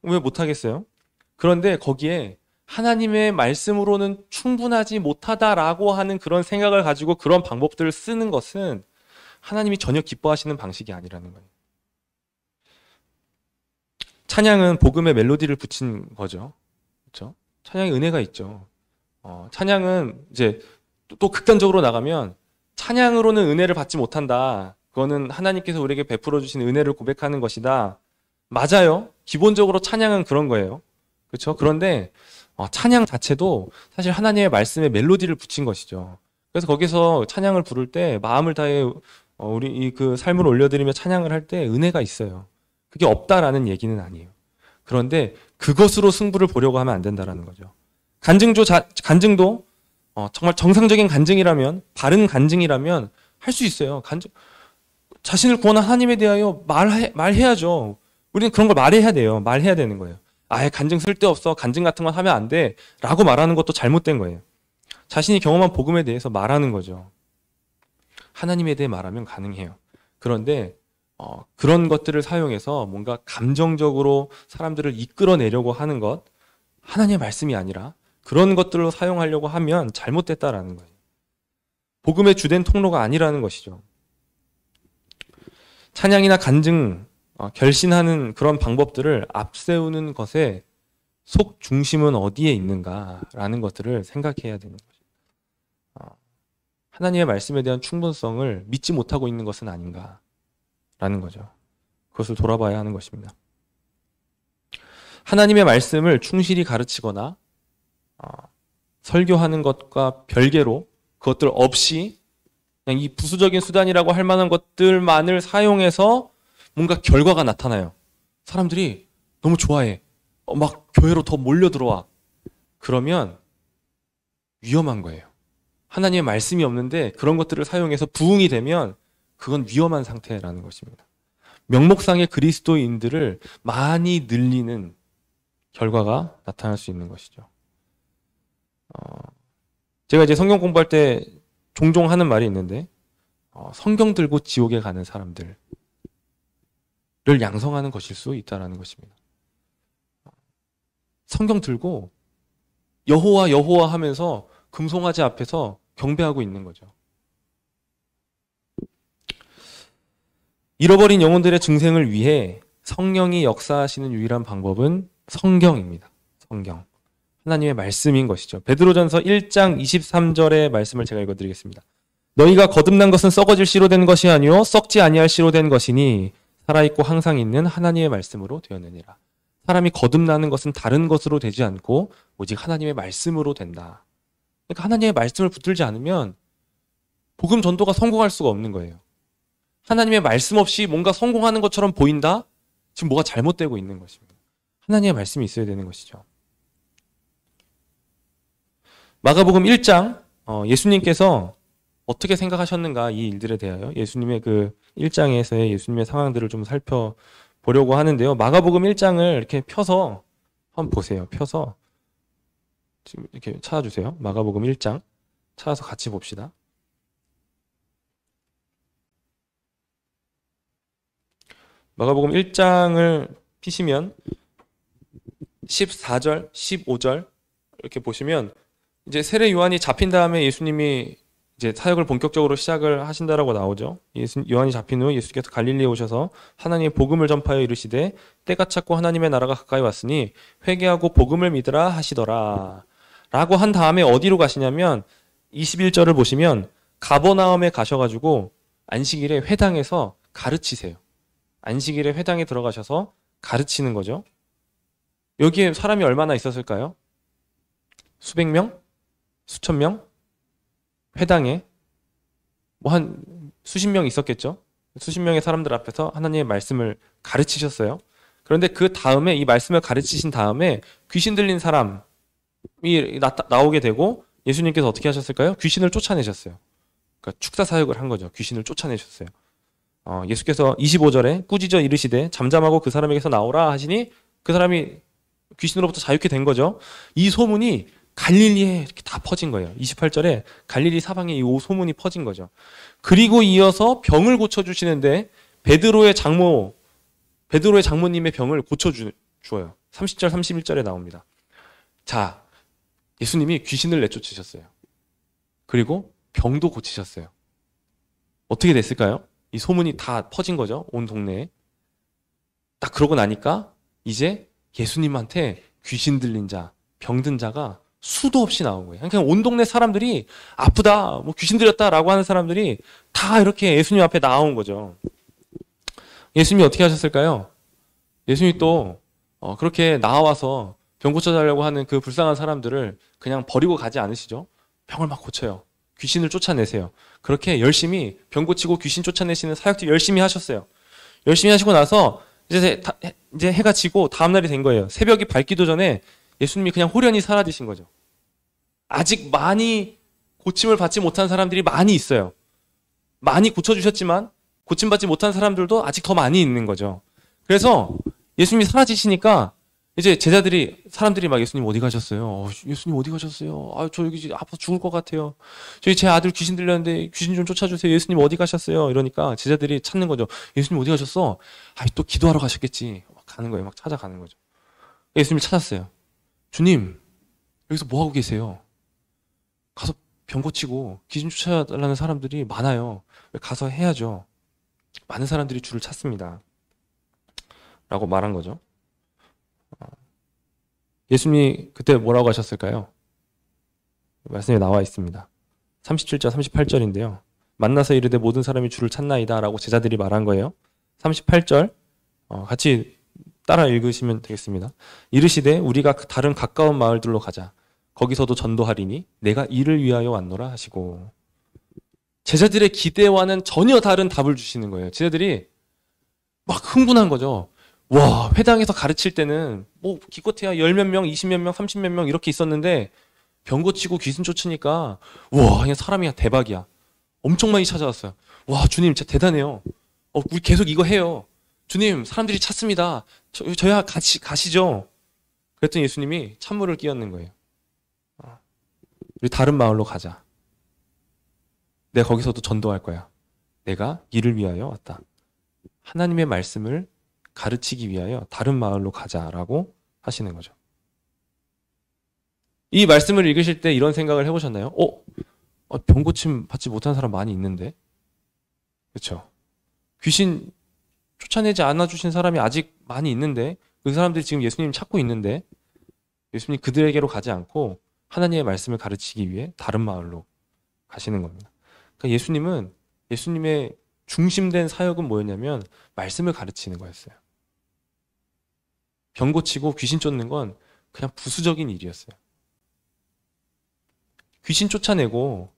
왜 못하겠어요? 그런데 거기에 하나님의 말씀으로는 충분하지 못하다라고 하는 그런 생각을 가지고 그런 방법들을 쓰는 것은 하나님이 전혀 기뻐하시는 방식이 아니라는 거예요. 찬양은 복음의 멜로디를 붙인 거죠. 그렇죠? 찬양에 은혜가 있죠. 찬양은 이제 또 극단적으로 나가면 찬양으로는 은혜를 받지 못한다. 그거는 하나님께서 우리에게 베풀어 주신 은혜를 고백하는 것이다. 맞아요. 기본적으로 찬양은 그런 거예요. 그렇죠? 그런데 찬양 자체도 사실 하나님의 말씀에 멜로디를 붙인 것이죠. 그래서 거기서 찬양을 부를 때 마음을 다해 우리 그 삶을 올려드리며 찬양을 할 때 은혜가 있어요. 그게 없다라는 얘기는 아니에요. 그런데 그것으로 승부를 보려고 하면 안 된다라는 거죠. 간증도 정말 정상적인 간증이라면, 바른 간증이라면 할 수 있어요. 자신을 구원한 하나님에 대하여 말해야죠. 우리는 그런 걸 말해야 돼요. 말해야 되는 거예요. 아예 간증 쓸데없어. 간증 같은 건 하면 안 돼. 라고 말하는 것도 잘못된 거예요. 자신이 경험한 복음에 대해서 말하는 거죠. 하나님에 대해 말하면 가능해요. 그런데 그런 것들을 사용해서 뭔가 감정적으로 사람들을 이끌어내려고 하는 것, 하나님의 말씀이 아니라 그런 것들로 사용하려고 하면 잘못됐다라는 거예요. 복음의 주된 통로가 아니라는 것이죠. 찬양이나 간증, 결신하는 그런 방법들을 앞세우는 것에 속 중심은 어디에 있는가라는 것들을 생각해야 되는 거죠. 하나님의 말씀에 대한 충분성을 믿지 못하고 있는 것은 아닌가라는 거죠. 그것을 돌아봐야 하는 것입니다. 하나님의 말씀을 충실히 가르치거나 설교하는 것과 별개로 그것들 없이 그냥 이 부수적인 수단이라고 할 만한 것들만을 사용해서 뭔가 결과가 나타나요. 사람들이 너무 좋아해. 막 교회로 더 몰려 들어와. 그러면 위험한 거예요. 하나님의 말씀이 없는데 그런 것들을 사용해서 부흥이 되면 그건 위험한 상태라는 것입니다. 명목상의 그리스도인들을 많이 늘리는 결과가 나타날 수 있는 것이죠. 제가 이제 성경 공부할 때 종종 하는 말이 있는데 성경 들고 지옥에 가는 사람들을 양성하는 것일 수 있다는 것입니다. 성경 들고 여호와 여호와 하면서 금송아지 앞에서 경배하고 있는 거죠. 잃어버린 영혼들의 증생을 위해 성령이 역사하시는 유일한 방법은 성경입니다. 성경. 하나님의 말씀인 것이죠. 베드로전서 1장 23절의 말씀을 제가 읽어드리겠습니다. 너희가 거듭난 것은 썩어질 씨로 된 것이 아니요 썩지 아니할 씨로 된 것이니 살아있고 항상 있는 하나님의 말씀으로 되었느니라. 사람이 거듭나는 것은 다른 것으로 되지 않고 오직 하나님의 말씀으로 된다. 그러니까 하나님의 말씀을 붙들지 않으면 복음 전도가 성공할 수가 없는 거예요. 하나님의 말씀 없이 뭔가 성공하는 것처럼 보인다? 지금 뭐가 잘못되고 있는 것입니다. 하나님의 말씀이 있어야 되는 것이죠. 마가복음 1장 예수님께서 어떻게 생각하셨는가 이 일들에 대하여 예수님의 그 1장에서의 예수님의 상황들을 좀 살펴보려고 하는데요. 마가복음 1장을 이렇게 펴서 한번 보세요. 펴서 지금 이렇게 찾아주세요. 마가복음 1장 찾아서 같이 봅시다. 마가복음 1장을 피시면 14절, 15절 이렇게 보시면 이제 세례 요한이 잡힌 다음에 예수님이 이제 사역을 본격적으로 시작을 하신다라고 나오죠. 요한이 잡힌 후 예수께서 갈릴리에 오셔서 하나님의 복음을 전파하여 이르시되 때가 찼고 하나님의 나라가 가까이 왔으니 회개하고 복음을 믿으라 하시더라. 라고 한 다음에 어디로 가시냐면 21절을 보시면 가버나움에 가셔가지고 안식일에 회당에서 가르치세요. 안식일에 회당에 들어가셔서 가르치는 거죠. 여기에 사람이 얼마나 있었을까요? 수백 명? 수천 명? 회당에 뭐 한 수십 명 있었겠죠. 수십 명의 사람들 앞에서 하나님의 말씀을 가르치셨어요. 그런데 그 다음에 이 말씀을 가르치신 다음에 귀신 들린 사람이 나오게 되고 예수님께서 어떻게 하셨을까요? 귀신을 쫓아내셨어요. 그러니까 축사 사역을 한 거죠. 귀신을 쫓아내셨어요. 예수께서 25절에 꾸짖어 이르시되 잠잠하고 그 사람에게서 나오라 하시니 그 사람이 귀신으로부터 자유케 된 거죠. 이 소문이 갈릴리에 이렇게 다 퍼진 거예요. 28절에 갈릴리 사방에 이 소문이 퍼진 거죠. 그리고 이어서 병을 고쳐주시는데 베드로의 장모님의 병을 고쳐주어요. 30절, 31절에 나옵니다. 자, 예수님이 귀신을 내쫓으셨어요. 그리고 병도 고치셨어요. 어떻게 됐을까요? 이 소문이 다 퍼진 거죠. 온 동네에. 딱 그러고 나니까 이제 예수님한테 귀신 들린 자, 병든 자가 수도 없이 나온 거예요. 그냥 온 동네 사람들이 아프다, 뭐 귀신 들렸다라고 하는 사람들이 다 이렇게 예수님 앞에 나온 거죠. 예수님이 어떻게 하셨을까요? 예수님이 또 그렇게 나와서 병 고쳐달라고 하는 그 불쌍한 사람들을 그냥 버리고 가지 않으시죠. 병을 막 고쳐요. 귀신을 쫓아내세요. 그렇게 열심히 병 고치고 귀신 쫓아내시는 사역들 열심히 하셨어요. 열심히 하시고 나서 이제 해가 지고 다음 날이 된 거예요. 새벽이 밝기도 전에 예수님이 그냥 홀연히 사라지신 거죠. 아직 많이 고침을 받지 못한 사람들이 많이 있어요. 많이 고쳐주셨지만 고침받지 못한 사람들도 아직 더 많이 있는 거죠. 그래서 예수님이 사라지시니까 이제 사람들이 막 예수님 어디 가셨어요? 예수님 어디 가셨어요? 저 여기 아파서 죽을 것 같아요. 저희 제 아들 귀신 들렸는데 귀신 좀 쫓아주세요. 예수님 어디 가셨어요? 이러니까 제자들이 찾는 거죠. 예수님 어디 가셨어? 또 기도하러 가셨겠지. 막 가는 거예요. 막 찾아가는 거죠. 예수님을 찾았어요. 주님, 여기서 뭐 하고 계세요? 가서 병 고치고 귀신 쫓아달라는 사람들이 많아요. 가서 해야죠. 많은 사람들이 주를 찾습니다. 라고 말한 거죠. 예수님이 그때 뭐라고 하셨을까요? 말씀에 나와 있습니다. 37절, 38절인데요. 만나서 이르되 모든 사람이 주를 찾나이다 라고 제자들이 말한 거예요. 38절 같이 따라 읽으시면 되겠습니다. 이르시되 우리가 다른 가까운 마을들로 가자. 거기서도 전도하리니 내가 이를 위하여 왔노라 하시고 제자들의 기대와는 전혀 다른 답을 주시는 거예요. 제자들이 막 흥분한 거죠. 와, 회당에서 가르칠 때는 뭐 기껏해야 10몇 명, 20몇 명, 30몇 명 이렇게 있었는데 병 고치고 귀신 쫓으니까 와, 그냥 사람이 대박이야. 엄청 많이 찾아왔어요. 와, 주님 진짜 대단해요. 우리 계속 이거 해요. 주님, 사람들이 찾습니다. 저야 같이 가시죠. 그랬더니 예수님이 찬물을 끼얹는 거예요. 우리 다른 마을로 가자. 내가 거기서도 전도할 거야. 내가 이를 위하여 왔다. 하나님의 말씀을 가르치기 위하여 다른 마을로 가자라고 하시는 거죠. 이 말씀을 읽으실 때 이런 생각을 해보셨나요? 병 고침 받지 못한 사람 많이 있는데? 그렇죠? 귀신 쫓아내지 않아주신 사람이 아직 많이 있는데 그 사람들이 지금 예수님 찾고 있는데 예수님 그들에게로 가지 않고 하나님의 말씀을 가르치기 위해 다른 마을로 가시는 겁니다. 그러니까 예수님의 중심된 사역은 뭐였냐면 말씀을 가르치는 거였어요. 병 고치고 귀신 쫓는 건 그냥 부수적인 일이었어요. 귀신 쫓아내고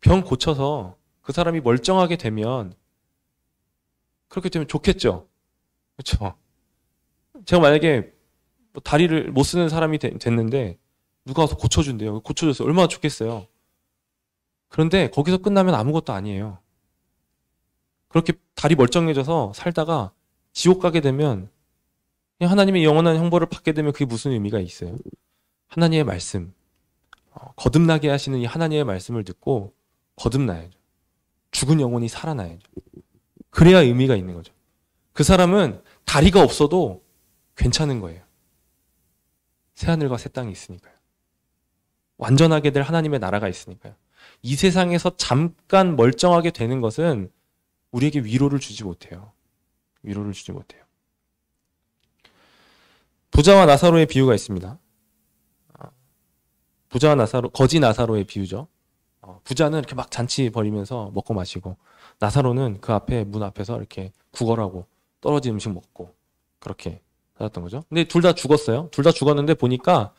병 고쳐서 그 사람이 멀쩡하게 되면 그렇게 되면 좋겠죠. 그렇죠. 제가 만약에 뭐 다리를 못 쓰는 사람이 됐는데 누가 와서 고쳐준대요. 고쳐줘서 얼마나 좋겠어요. 그런데 거기서 끝나면 아무것도 아니에요. 그렇게 다리 멀쩡해져서 살다가 지옥 가게 되면 그냥 하나님의 영원한 형벌을 받게 되면 그게 무슨 의미가 있어요? 하나님의 말씀, 거듭나게 하시는 이 하나님의 말씀을 듣고 거듭나야죠. 죽은 영혼이 살아나야죠. 그래야 의미가 있는 거죠. 그 사람은 다리가 없어도 괜찮은 거예요. 새하늘과 새 땅이 있으니까요. 완전하게 될 하나님의 나라가 있으니까요. 이 세상에서 잠깐 멀쩡하게 되는 것은 우리에게 위로를 주지 못해요. 위로를 주지 못해요. 부자와 나사로의 비유가 있습니다. 부자와 나사로, 거지 나사로의 비유죠. 부자는 이렇게 막 잔치 벌이면서 먹고 마시고, 나사로는 그 앞에 문 앞에서 이렇게 구걸하고 떨어진 음식 먹고 그렇게 살았던 거죠. 근데 둘 다 죽었어요. 둘 다 죽었는데 보니까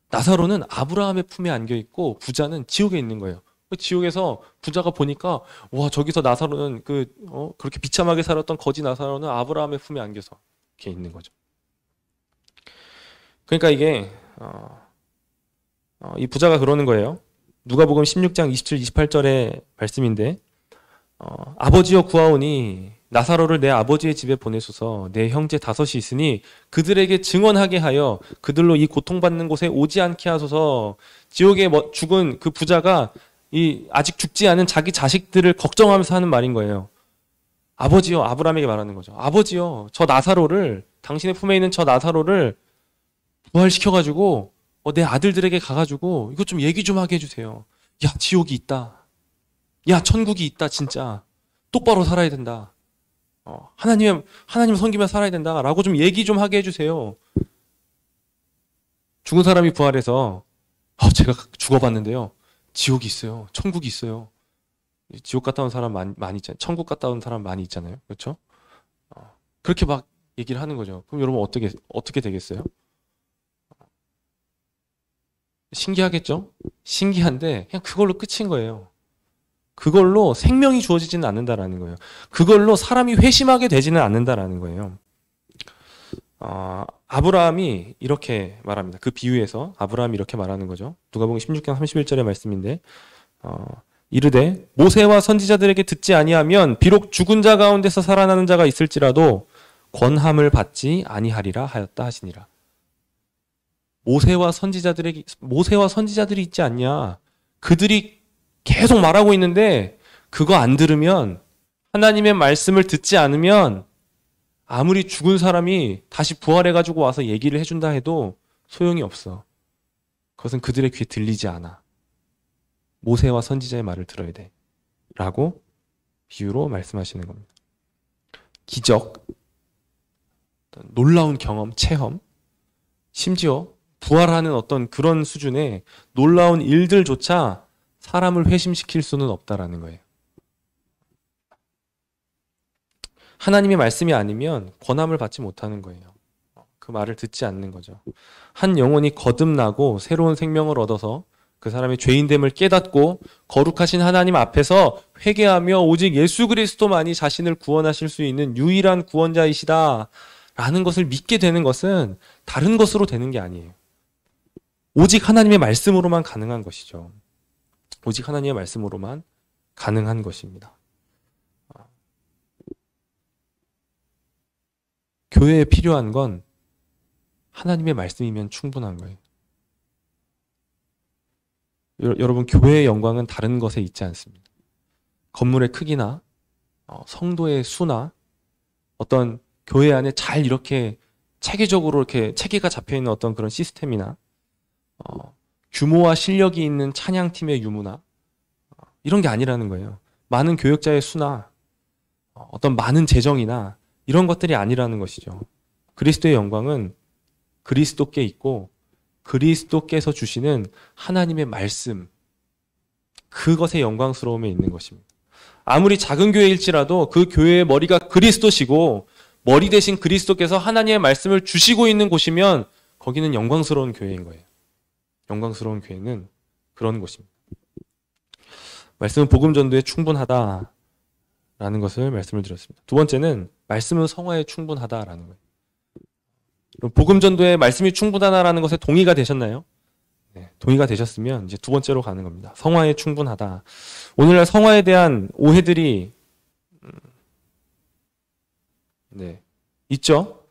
나사로는 아브라함의 품에 안겨 있고 부자는 지옥에 있는 거예요. 지옥에서 부자가 보니까 와, 저기서 나사로는 그렇게 비참하게 살았던 거지 나사로는 아브라함의 품에 안겨서 이렇게 있는 거죠. 그러니까 이게 이 부자가 그러는 거예요. 누가복음 16장 27, 28절의 말씀인데 아버지여 구하오니 나사로를 내 아버지의 집에 보내소서. 내 형제 5이 있으니 그들에게 증언하게 하여 그들로 이 고통받는 곳에 오지 않게 하소서. 지옥에 죽은 그 부자가 이 아직 죽지 않은 자기 자식들을 걱정하면서 하는 말인 거예요. 아버지요, 아브라함에게 말하는 거죠. 아버지요, 저 나사로를, 당신의 품에 있는 저 나사로를 부활시켜가지고 내 아들들에게 가가지고 이것 좀 얘기 좀 하게 해주세요. 야, 지옥이 있다. 야, 천국이 있다. 진짜 똑바로 살아야 된다. 하나님 섬기며 살아야 된다. 라고 좀 얘기 좀 하게 해주세요. 죽은 사람이 부활해서 제가 죽어봤는데요. 지옥이 있어요. 천국이 있어요. 지옥 갔다 온 사람 많이 있잖아요. 천국 갔다 온 사람 많이 있잖아요. 그렇죠? 그렇게 막 얘기를 하는 거죠. 그럼 여러분 어떻게 되겠어요? 신기하겠죠? 신기한데 그냥 그걸로 끝인 거예요. 그걸로 생명이 주어지지는 않는다라는 거예요. 그걸로 사람이 회심하게 되지는 않는다라는 거예요. 아브라함이 이렇게 말합니다. 그 비유에서 아브라함이 이렇게 말하는 거죠. 누가복음 16장 31절의 말씀인데 이르되 모세와 선지자들에게 듣지 아니하면 비록 죽은 자 가운데서 살아나는 자가 있을지라도 권함을 받지 아니하리라 하였다 하시니라. 모세와 선지자들이 있지 않냐. 그들이 계속 말하고 있는데 그거 안 들으면, 하나님의 말씀을 듣지 않으면 아무리 죽은 사람이 다시 부활해가지고 와서 얘기를 해준다 해도 소용이 없어. 그것은 그들의 귀에 들리지 않아. 모세와 선지자의 말을 들어야 돼. 라고 비유로 말씀하시는 겁니다. 기적, 놀라운 경험, 체험, 심지어 부활하는 어떤 그런 수준의 놀라운 일들조차 사람을 회심시킬 수는 없다라는 거예요. 하나님의 말씀이 아니면 권함을 받지 못하는 거예요. 그 말을 듣지 않는 거죠. 한 영혼이 거듭나고 새로운 생명을 얻어서 그 사람의 죄인됨을 깨닫고 거룩하신 하나님 앞에서 회개하며 오직 예수 그리스도만이 자신을 구원하실 수 있는 유일한 구원자이시다 라는 것을 믿게 되는 것은 다른 것으로 되는 게 아니에요. 오직 하나님의 말씀으로만 가능한 것이죠. 오직 하나님의 말씀으로만 가능한 것입니다. 교회에 필요한 건 하나님의 말씀이면 충분한 거예요. 여러분, 교회의 영광은 다른 것에 있지 않습니다. 건물의 크기나 성도의 수나 어떤 교회 안에 잘 이렇게 체계적으로 이렇게 체계가 잡혀 있는 어떤 그런 시스템이나 규모와 실력이 있는 찬양팀의 유무나 이런 게 아니라는 거예요. 많은 교역자의 수나 어떤 많은 재정이나 이런 것들이 아니라는 것이죠. 그리스도의 영광은 그리스도께 있고 그리스도께서 주시는 하나님의 말씀, 그것의 영광스러움에 있는 것입니다. 아무리 작은 교회일지라도 그 교회의 머리가 그리스도시고 머리 대신 그리스도께서 하나님의 말씀을 주시고 있는 곳이면 거기는 영광스러운 교회인 거예요. 영광스러운 교회는 그런 곳입니다. 말씀은 복음 전도에 충분하다. 라는 것을 말씀을 드렸습니다. 두 번째는 말씀은 성화에 충분하다라는 거예요. 복음 전도에 말씀이 충분하다라는 것에 동의가 되셨나요? 네, 동의가 되셨으면 이제 두 번째로 가는 겁니다. 성화에 충분하다. 오늘날 성화에 대한 오해들이 네, 있죠.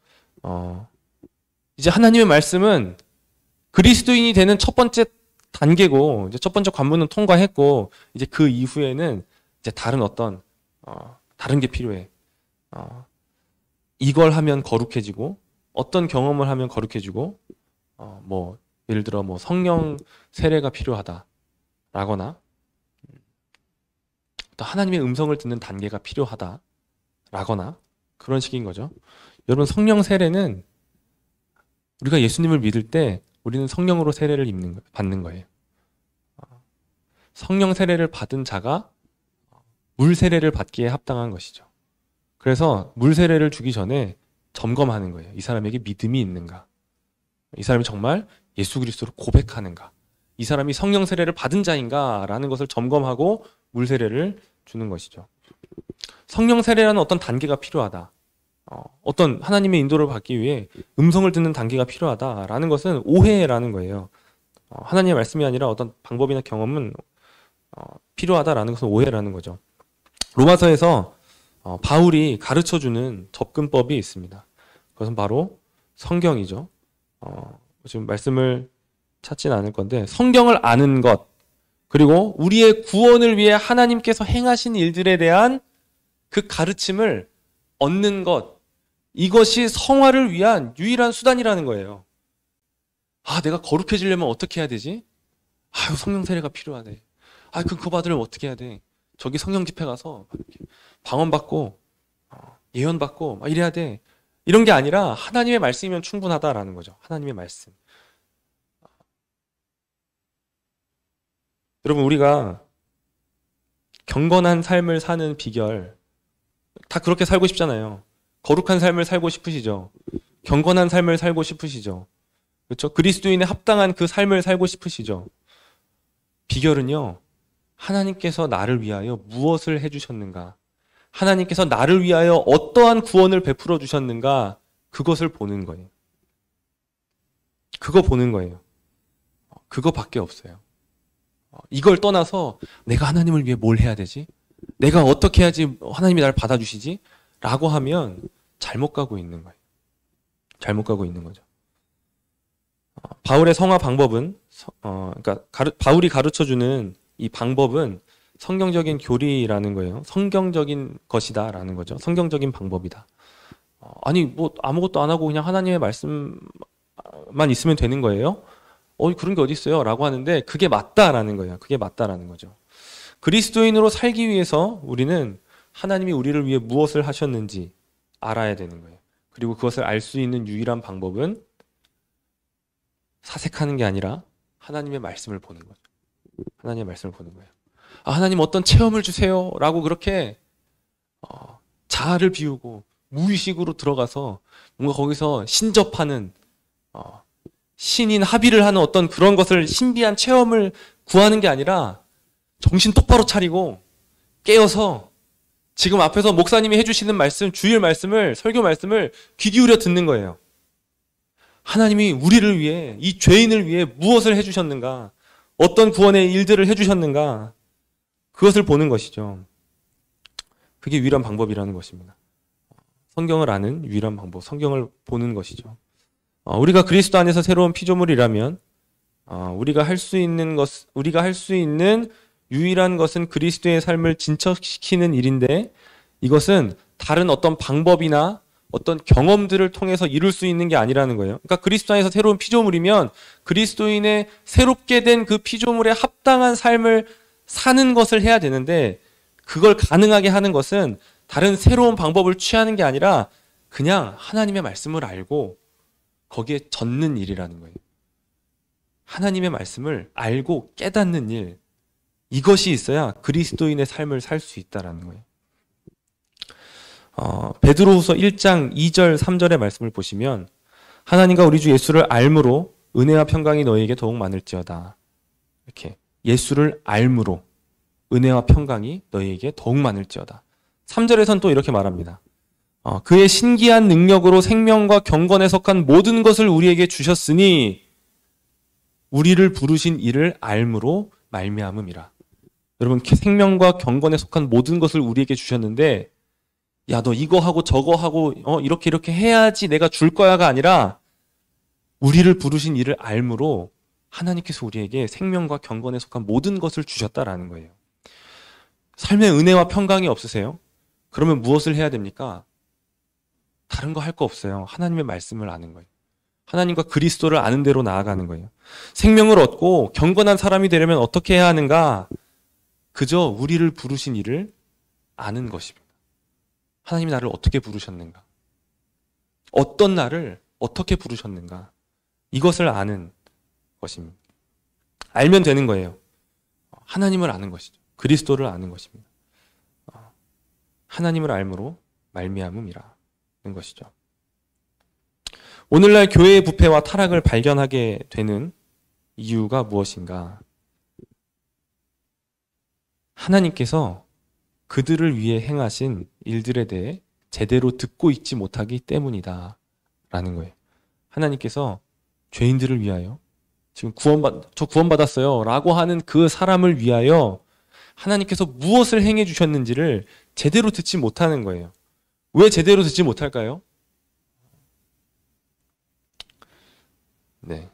이제 하나님의 말씀은 그리스도인이 되는 첫 번째 단계고, 이제 첫 번째 관문은 통과했고, 이제 그 이후에는 이제 다른 어떤 다른 게 필요해. 이걸 하면 거룩해지고, 어떤 경험을 하면 거룩해지고, 뭐 예를 들어 뭐 성령 세례가 필요하다라거나, 또 하나님의 음성을 듣는 단계가 필요하다라거나 그런 식인 거죠. 여러분, 성령 세례는 우리가 예수님을 믿을 때 우리는 성령으로 세례를 받는 거예요. 성령 세례를 받은 자가 물 세례를 받기에 합당한 것이죠. 그래서 물 세례를 주기 전에 점검하는 거예요. 이 사람에게 믿음이 있는가? 이 사람이 정말 예수 그리스도를 고백하는가? 이 사람이 성령 세례를 받은 자인가? 라는 것을 점검하고 물 세례를 주는 것이죠. 성령 세례라는 어떤 단계가 필요하다. 어떤 하나님의 인도를 받기 위해 음성을 듣는 단계가 필요하다라는 것은 오해라는 거예요. 하나님의 말씀이 아니라 어떤 방법이나 경험은 필요하다라는 것은 오해라는 거죠. 로마서에서 바울이 가르쳐주는 접근법이 있습니다. 그것은 바로 성경이죠. 지금 말씀을 찾지는 않을 건데, 성경을 아는 것, 그리고 우리의 구원을 위해 하나님께서 행하신 일들에 대한 그 가르침을 얻는 것, 이것이 성화를 위한 유일한 수단이라는 거예요. 내가 거룩해지려면 어떻게 해야 되지? 성령 세례가 필요하네. 그거 받으려면 어떻게 해야 돼? 저기 성령 집회 가서 방언받고 예언받고 이래야 돼. 이런 게 아니라 하나님의 말씀이면 충분하다라는 거죠. 하나님의 말씀. 여러분, 우리가 경건한 삶을 사는 비결, 다 그렇게 살고 싶잖아요. 거룩한 삶을 살고 싶으시죠. 경건한 삶을 살고 싶으시죠. 그렇죠? 그리스도인의 합당한 그 삶을 살고 싶으시죠. 비결은요, 하나님께서 나를 위하여 무엇을 해주셨는가, 하나님께서 나를 위하여 어떠한 구원을 베풀어 주셨는가, 그것을 보는 거예요. 그거 보는 거예요. 그거밖에 없어요. 이걸 떠나서 내가 하나님을 위해 뭘 해야 되지? 내가 어떻게 해야지 하나님이 나를 받아주시지? 라고 하면 잘못 가고 있는 거예요. 잘못 가고 있는 거죠. 바울의 성화 방법은, 그러니까 바울이 가르쳐주는 이 방법은 성경적인 교리라는 거예요. 성경적인 것이다라는 거죠. 성경적인 방법이다. 뭐 아무것도 안 하고 그냥 하나님의 말씀만 있으면 되는 거예요? 그런 게 어디 있어요? 라고 하는데, 그게 맞다라는 거예요. 그게 맞다라는 거죠. 그리스도인으로 살기 위해서 우리는 하나님이 우리를 위해 무엇을 하셨는지 알아야 되는 거예요. 그리고 그것을 알 수 있는 유일한 방법은 사색하는 게 아니라 하나님의 말씀을 보는 거죠. 하나님의 말씀을 보는 거예요. 하나님 어떤 체험을 주세요 라고 그렇게 자아를 비우고 무의식으로 들어가서 뭔가 거기서 신접하는, 신인 합의를 하는 어떤 그런 것을, 신비한 체험을 구하는 게 아니라 정신 똑바로 차리고 깨어서 지금 앞에서 목사님이 해주시는 말씀, 주일 말씀을, 설교 말씀을 귀 기울여 듣는 거예요. 하나님이 우리를 위해, 이 죄인을 위해 무엇을 해주셨는가, 어떤 구원의 일들을 해주셨는가, 그것을 보는 것이죠. 그게 유일한 방법이라는 것입니다. 성경을 아는 유일한 방법, 성경을 보는 것이죠. 우리가 그리스도 안에서 새로운 피조물이라면 우리가 할 수 있는 유일한 것은 그리스도의 삶을 진척시키는 일인데, 이것은 다른 어떤 방법이나 어떤 경험들을 통해서 이룰 수 있는 게 아니라는 거예요. 그러니까 그리스도 안에서 새로운 피조물이면 그리스도인의 새롭게 된 그 피조물에 합당한 삶을 사는 것을 해야 되는데, 그걸 가능하게 하는 것은 다른 새로운 방법을 취하는 게 아니라 그냥 하나님의 말씀을 알고 거기에 젖는 일이라는 거예요. 하나님의 말씀을 알고 깨닫는 일, 이것이 있어야 그리스도인의 삶을 살 수 있다는 거예요. 베드로후서 1장 2절 3절의 말씀을 보시면, 하나님과 우리 주 예수를 알므로 은혜와 평강이 너희에게 더욱 많을지어다. 이렇게 예수를 알므로 은혜와 평강이 너희에게 더욱 많을지어다. 3절에선 또 이렇게 말합니다. 그의 신기한 능력으로 생명과 경건에 속한 모든 것을 우리에게 주셨으니 우리를 부르신 이를 알므로 말미암음이라. 여러분, 생명과 경건에 속한 모든 것을 우리에게 주셨는데, 야, 너 이거 하고 저거 하고 이렇게 해야지 내가 줄 거야가 아니라 우리를 부르신 이를 알므로 하나님께서 우리에게 생명과 경건에 속한 모든 것을 주셨다라는 거예요. 삶의 은혜와 평강이 없으세요? 그러면 무엇을 해야 됩니까? 다른 거 할 거 없어요. 하나님의 말씀을 아는 거예요. 하나님과 그리스도를 아는 대로 나아가는 거예요. 생명을 얻고 경건한 사람이 되려면 어떻게 해야 하는가? 그저 우리를 부르신 이를 아는 것입니다. 하나님이 나를 어떻게 부르셨는가? 어떤 나를 어떻게 부르셨는가? 이것을 아는 것입니다. 알면 되는 거예요. 하나님을 아는 것이죠. 그리스도를 아는 것입니다. 하나님을 알므로 말미암음이라는 것이죠. 오늘날 교회의 부패와 타락을 발견하게 되는 이유가 무엇인가? 하나님께서 그들을 위해 행하신 일들에 대해 제대로 듣고 있지 못하기 때문이다 라는 거예요. 하나님께서 죄인들을 위하여 지금 저 구원받았어요 라고 하는 그 사람을 위하여 하나님께서 무엇을 행해 주셨는지를 제대로 듣지 못하는 거예요. 왜 제대로 듣지 못할까요? 네,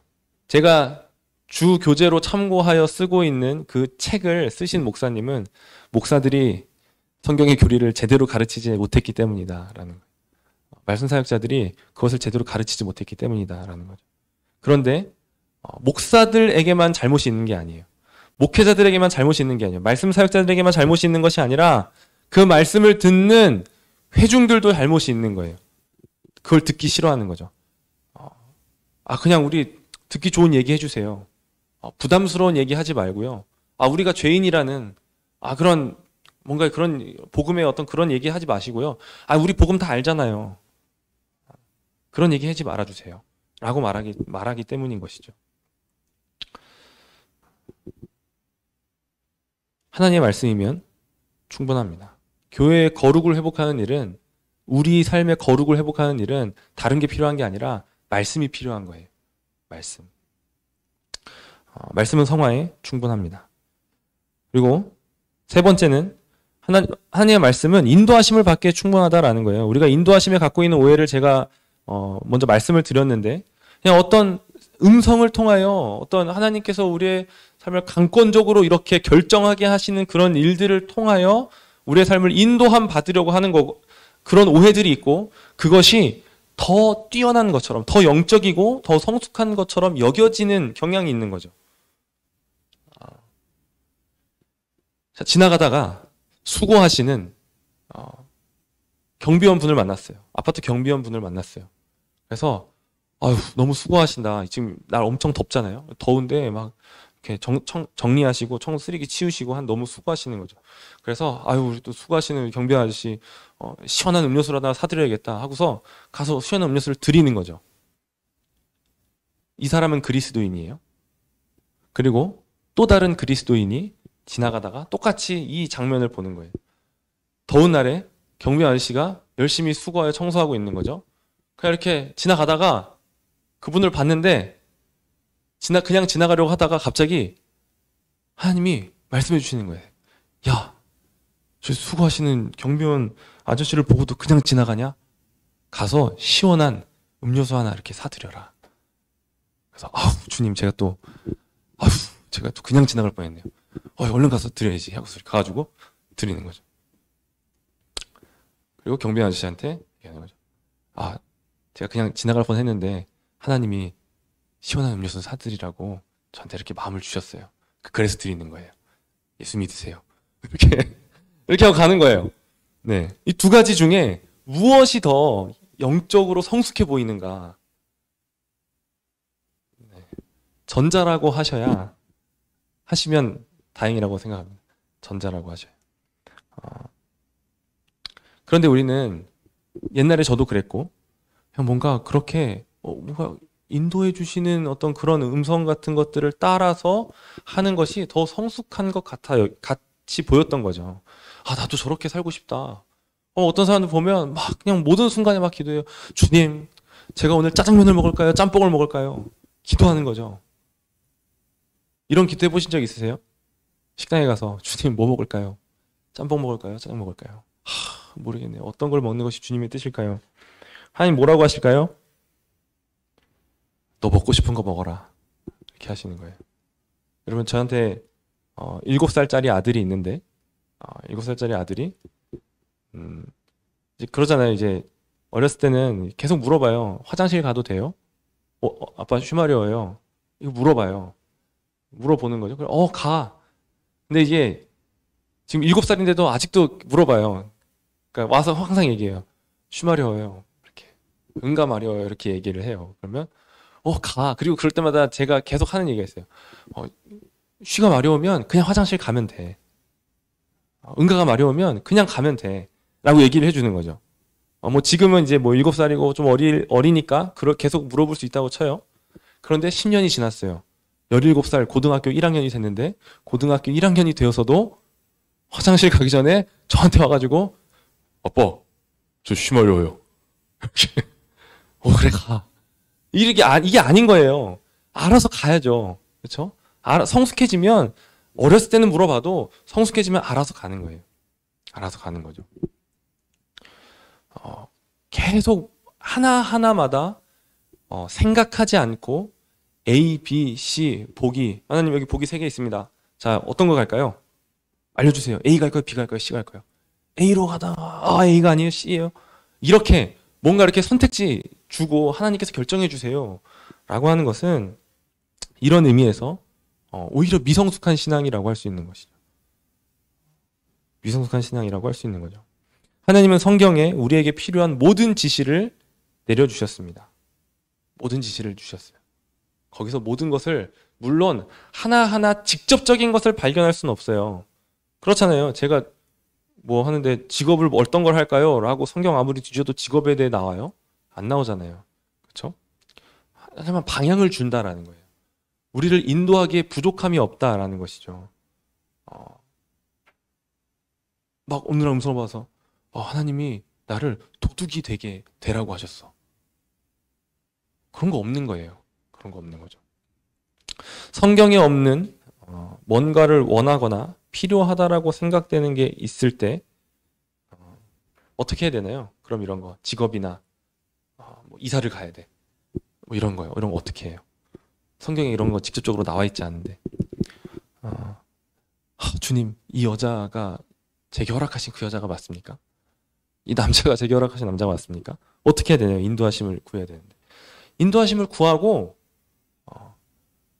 제가 주 교재로 참고하여 쓰고 있는 그 책을 쓰신 목사님은 목사들이 성경의 교리를 제대로 가르치지 못했기 때문이다 라는 거예요. 말씀 사역자들이 그것을 제대로 가르치지 못했기 때문이다 라는 거죠. 그런데 목사들에게만 잘못이 있는 게 아니에요. 목회자들에게만 잘못이 있는 게 아니에요. 말씀 사역자들에게만 잘못이 있는 것이 아니라 그 말씀을 듣는 회중들도 잘못이 있는 거예요. 그걸 듣기 싫어하는 거죠. 그냥 우리 듣기 좋은 얘기 해주세요. 부담스러운 얘기 하지 말고요. 우리가 죄인이라는 뭔가 그런 복음의 어떤 그런 얘기 하지 마시고요. 우리 복음 다 알잖아요. 그런 얘기 하지 말아주세요. 라고 말하기 때문인 것이죠. 하나님의 말씀이면 충분합니다. 교회의 거룩을 회복하는 일은, 우리 삶의 거룩을 회복하는 일은 다른 게 필요한 게 아니라 말씀이 필요한 거예요. 말씀은 성화에 충분합니다. 그리고 세 번째는 하나님의 말씀은 인도하심을 받기에 충분하다라는 거예요. 우리가 인도하심에 갖고 있는 오해를 제가 먼저 말씀을 드렸는데, 그냥 어떤 음성을 통하여 어떤 하나님께서 우리의 삶을 강권적으로 이렇게 결정하게 하시는 그런 일들을 통하여 우리의 삶을 인도함 받으려고 하는 거고, 그런 오해들이 있고, 그것이 더 뛰어난 것처럼, 더 영적이고 더 성숙한 것처럼 여겨지는 경향이 있는 거죠. 지나가다가 수고하시는 경비원분을 만났어요. 아파트 경비원분을 만났어요. 그래서 너무 수고하신다. 지금 날 엄청 덥잖아요. 더운데 막 이렇게 정리하시고 쓰레기 치우시고 너무 수고하시는 거죠. 그래서 우리 또 수고하시는 경비원 아저씨 시원한 음료수를 하나 사드려야겠다 하고서 가서 시원한 음료수를 드리는 거죠. 이 사람은 그리스도인이에요. 그리고 또 다른 그리스도인이 지나가다가 똑같이 이 장면을 보는 거예요. 더운 날에 경비원 아저씨가 열심히 수고하여 청소하고 있는 거죠. 그냥 이렇게 지나가다가 그분을 봤는데 그냥 지나가려고 하다가 갑자기 하나님이 말씀해 주시는 거예요. 야, 저 수고하시는 경비원 아저씨를 보고도 그냥 지나가냐? 가서 시원한 음료수 하나 이렇게 사드려라. 그래서 주님, 제가 또 그냥 지나갈 뻔했네요. 얼른 가서 드려야지 하고 가가지고 드리는 거죠. 그리고 경비원 아저씨한테 얘기하는 거죠. 제가 그냥 지나갈 뻔했는데 하나님이 시원한 음료수 사드리라고 저한테 이렇게 마음을 주셨어요. 그래서 드리는 거예요. 예수 믿으세요. 이렇게 하고 가는 거예요. 네, 이 두 가지 중에 무엇이 더 영적으로 성숙해 보이는가? 전자라고 하시면 다행이라고 생각합니다. 전자라고 하셔요. 그런데 우리는 옛날에 저도 그랬고, 그냥 뭔가 그렇게 뭔가 인도해 주시는 어떤 그런 음성 같은 것들을 따라서 하는 것이 더 성숙한 것 같이 보였던 거죠. 나도 저렇게 살고 싶다. 어떤 사람들 보면 막 그냥 모든 순간에 막 기도해요. 주님, 제가 오늘 짜장면을 먹을까요? 짬뽕을 먹을까요? 기도하는 거죠. 이런 기도 해보신 적 있으세요? 식당에 가서 주님 뭐 먹을까요? 짬뽕 먹을까요? 짜장 먹을까요? 모르겠네요. 어떤 걸 먹는 것이 주님의 뜻일까요? 하나님 뭐라고 하실까요? 너 먹고 싶은 거 먹어라. 이렇게 하시는 거예요. 여러분, 저한테 7살짜리 아들이 있는데 7살짜리 아들이 이제 그러잖아요. 이제 어렸을 때는 계속 물어봐요. 화장실 가도 돼요? 아빠 쉬 마려워요. 이거 물어봐요. 물어보는 거죠. 그래, 가. 근데 이게 지금 7살인데도 아직도 물어봐요. 그러니까 와서 항상 얘기해요. 쉬 마려워요. 이렇게. 응가 마려워요. 이렇게 얘기를 해요. 그러면 가. 그리고 그럴 때마다 제가 계속 하는 얘기가 있어요. 쉬가 마려우면 그냥 화장실 가면 돼. 응가가 마려우면 그냥 가면 돼. 라고 얘기를 해주는 거죠. 뭐 지금은 이제 뭐 7살이고 좀 어리니까 계속 물어볼 수 있다고 쳐요. 그런데 10년이 지났어요. 17살 고등학교 1학년이 됐는데 고등학교 1학년이 되어서도 화장실 가기 전에 저한테 와가지고 아빠, 저 쉬 마려워요. 그래 가. 이게 아닌 거예요. 알아서 가야죠. 그렇죠? 성숙해지면 어렸을 때는 물어봐도 성숙해지면 알아서 가는 거예요. 알아서 가는 거죠. 계속 하나하나마다 생각하지 않고 A, B, C, 보기. 하나님 여기 보기 3개 있습니다. 자, 어떤 거 갈까요? 알려주세요. A 갈까요? B 갈까요? C 갈까요? A로 가다. A가 아니에요. C예요. 이렇게 뭔가 이렇게 선택지 주고 하나님께서 결정해 주세요. 라고 하는 것은 이런 의미에서 오히려 미성숙한 신앙이라고 할 수 있는 것이죠. 미성숙한 신앙이라고 할 수 있는 거죠. 하나님은 성경에 우리에게 필요한 모든 지시를 내려주셨습니다. 모든 지시를 주셨어요. 거기서 모든 것을 물론 하나하나 직접적인 것을 발견할 수는 없어요. 그렇잖아요. 제가 뭐 하는데 직업을 어떤 걸 할까요? 라고 성경 아무리 뒤져도 직업에 대해 나와요? 안 나오잖아요. 그렇죠? 하지만 방향을 준다라는 거예요. 우리를 인도하기에 부족함이 없다라는 것이죠. 막 어느 날 음성을 봐서 하나님이 나를 도둑이 되라고 하셨어. 그런 거 없는 거예요. 그런 거 없는 거죠. 성경에 없는 뭔가를 원하거나 필요하다라고 생각되는 게 있을 때 어떻게 해야 되나요? 그럼 이런 거 직업이나 뭐 이사를 가야 돼. 뭐 이런 거요. 이런 거 어떻게 해요? 성경에 이런 거 직접적으로 나와 있지 않은데 주님, 이 여자가 제게 허락하신 그 여자가 맞습니까? 이 남자가 제게 허락하신 남자가 맞습니까? 어떻게 해야 되나요? 인도하심을 구해야 되는데 인도하심을 구하고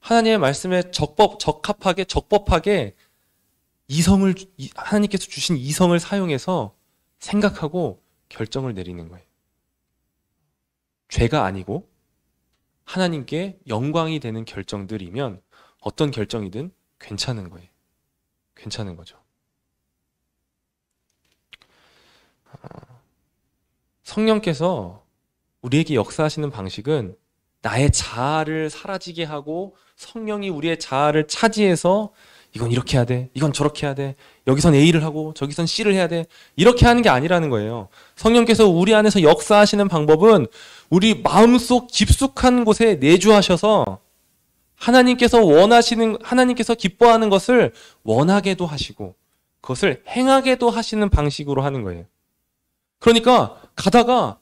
하나님의 말씀에 적법하게 하나님께서 주신 이성을 사용해서 생각하고 결정을 내리는 거예요. 죄가 아니고 하나님께 영광이 되는 결정들이면 어떤 결정이든 괜찮은 거예요. 괜찮은 거죠. 성령께서 우리에게 역사하시는 방식은 나의 자아를 사라지게 하고 성령이 우리의 자아를 차지해서 이건 이렇게 해야 돼, 이건 저렇게 해야 돼, 여기선 A를 하고 저기선 C를 해야 돼, 이렇게 하는 게 아니라는 거예요. 성령께서 우리 안에서 역사하시는 방법은 우리 마음속 깊숙한 곳에 내주하셔서 하나님께서 기뻐하는 것을 원하게도 하시고 그것을 행하게도 하시는 방식으로 하는 거예요. 그러니까 가다가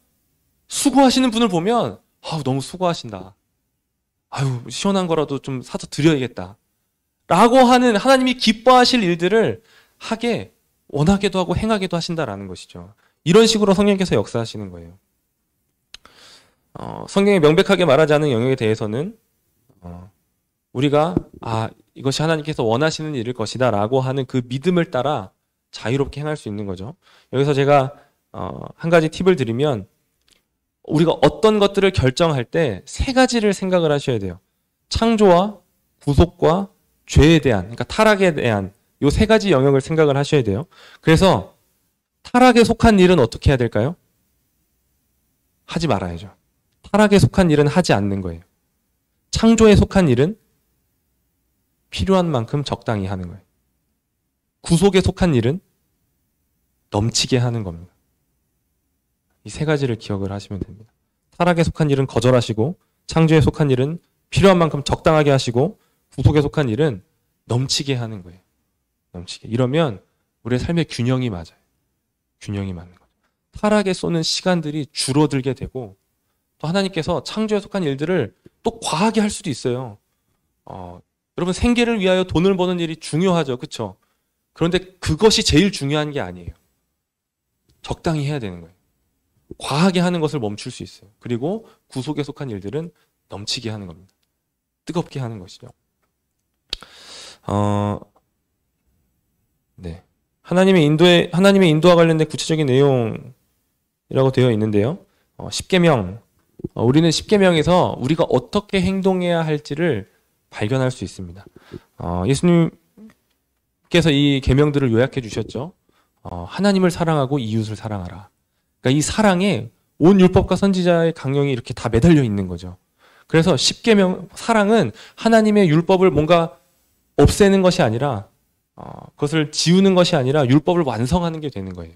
수고하시는 분을 보면 너무 수고하신다. 시원한 거라도 좀 사서 드려야겠다. 라고 하는 하나님이 기뻐하실 일들을 하게 원하게도 하고 행하게도 하신다라는 것이죠. 이런 식으로 성령께서 역사하시는 거예요. 성경에 명백하게 말하지 않은 영역에 대해서는 우리가 이것이 하나님께서 원하시는 일일 것이다 라고 하는 그 믿음을 따라 자유롭게 행할 수 있는 거죠. 여기서 제가 한 가지 팁을 드리면 우리가 어떤 것들을 결정할 때 3가지를 생각을 하셔야 돼요. 창조와 구속과 죄에 대한, 그러니까 타락에 대한 이 3가지 영역을 생각을 하셔야 돼요. 그래서 타락에 속한 일은 어떻게 해야 될까요? 하지 말아야죠. 타락에 속한 일은 하지 않는 거예요. 창조에 속한 일은 필요한 만큼 적당히 하는 거예요. 구속에 속한 일은 넘치게 하는 겁니다. 이 세 가지를 기억을 하시면 됩니다. 타락에 속한 일은 거절하시고, 창조에 속한 일은 필요한 만큼 적당하게 하시고, 구속에 속한 일은 넘치게 하는 거예요. 넘치게. 이러면 우리의 삶의 균형이 맞아요. 균형이 맞는 거죠. 타락에 쏘는 시간들이 줄어들게 되고, 또 하나님께서 창조에 속한 일들을 또 과하게 할 수도 있어요. 여러분 생계를 위하여 돈을 버는 일이 중요하죠. 그렇죠? 그런데 그것이 제일 중요한 게 아니에요. 적당히 해야 되는 거예요. 과하게 하는 것을 멈출 수 있어요. 그리고 구속에 속한 일들은 넘치게 하는 겁니다. 뜨겁게 하는 것이죠. 네. 하나님의 인도와 관련된 구체적인 내용이라고 되어 있는데요. 10계명. 우리는 10계명에서 우리가 어떻게 행동해야 할지를 발견할 수 있습니다. 예수님께서 이 계명들을 요약해 주셨죠. 하나님을 사랑하고 이웃을 사랑하라. 그러니까 이 사랑에 온 율법과 선지자의 강령이 이렇게 다 매달려 있는 거죠. 그래서 10계명 사랑은 하나님의 율법을 뭔가 없애는 것이 아니라 그것을 지우는 것이 아니라 율법을 완성하는 게 되는 거예요.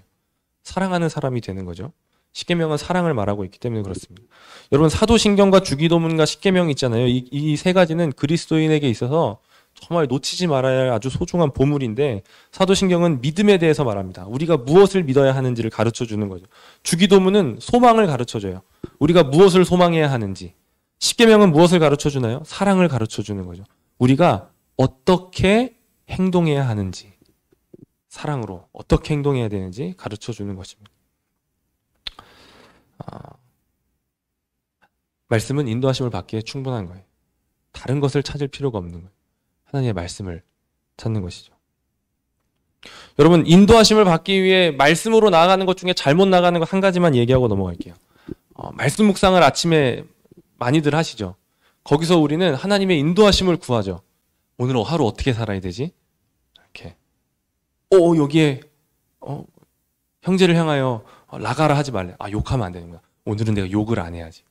사랑하는 사람이 되는 거죠. 10계명은 사랑을 말하고 있기 때문에 그렇습니다. 여러분 사도신경과 주기도문과 10계명 있잖아요. 이 세 가지는 그리스도인에게 있어서 정말 놓치지 말아야 할 아주 소중한 보물인데 사도신경은 믿음에 대해서 말합니다. 우리가 무엇을 믿어야 하는지를 가르쳐주는 거죠. 주기도문은 소망을 가르쳐줘요. 우리가 무엇을 소망해야 하는지. 10계명은 무엇을 가르쳐주나요? 사랑을 가르쳐주는 거죠. 우리가 어떻게 행동해야 하는지, 사랑으로 어떻게 행동해야 되는지 가르쳐주는 것입니다. 말씀은 인도하심을 받기에 충분한 거예요. 다른 것을 찾을 필요가 없는 거예요. 하나님의 말씀을 찾는 것이죠. 여러분 인도하심을 받기 위해 말씀으로 나아가는 것 중에 잘못 나가는 것 한 가지만 얘기하고 넘어갈게요. 말씀 묵상을 아침에 많이들 하시죠. 거기서 우리는 하나님의 인도하심을 구하죠. 오늘 하루 어떻게 살아야 되지? 이렇게 여기에 형제를 향하여 나가라 하지 말래. 욕하면 안 되는구나. 오늘은 내가 욕을 안 해야지.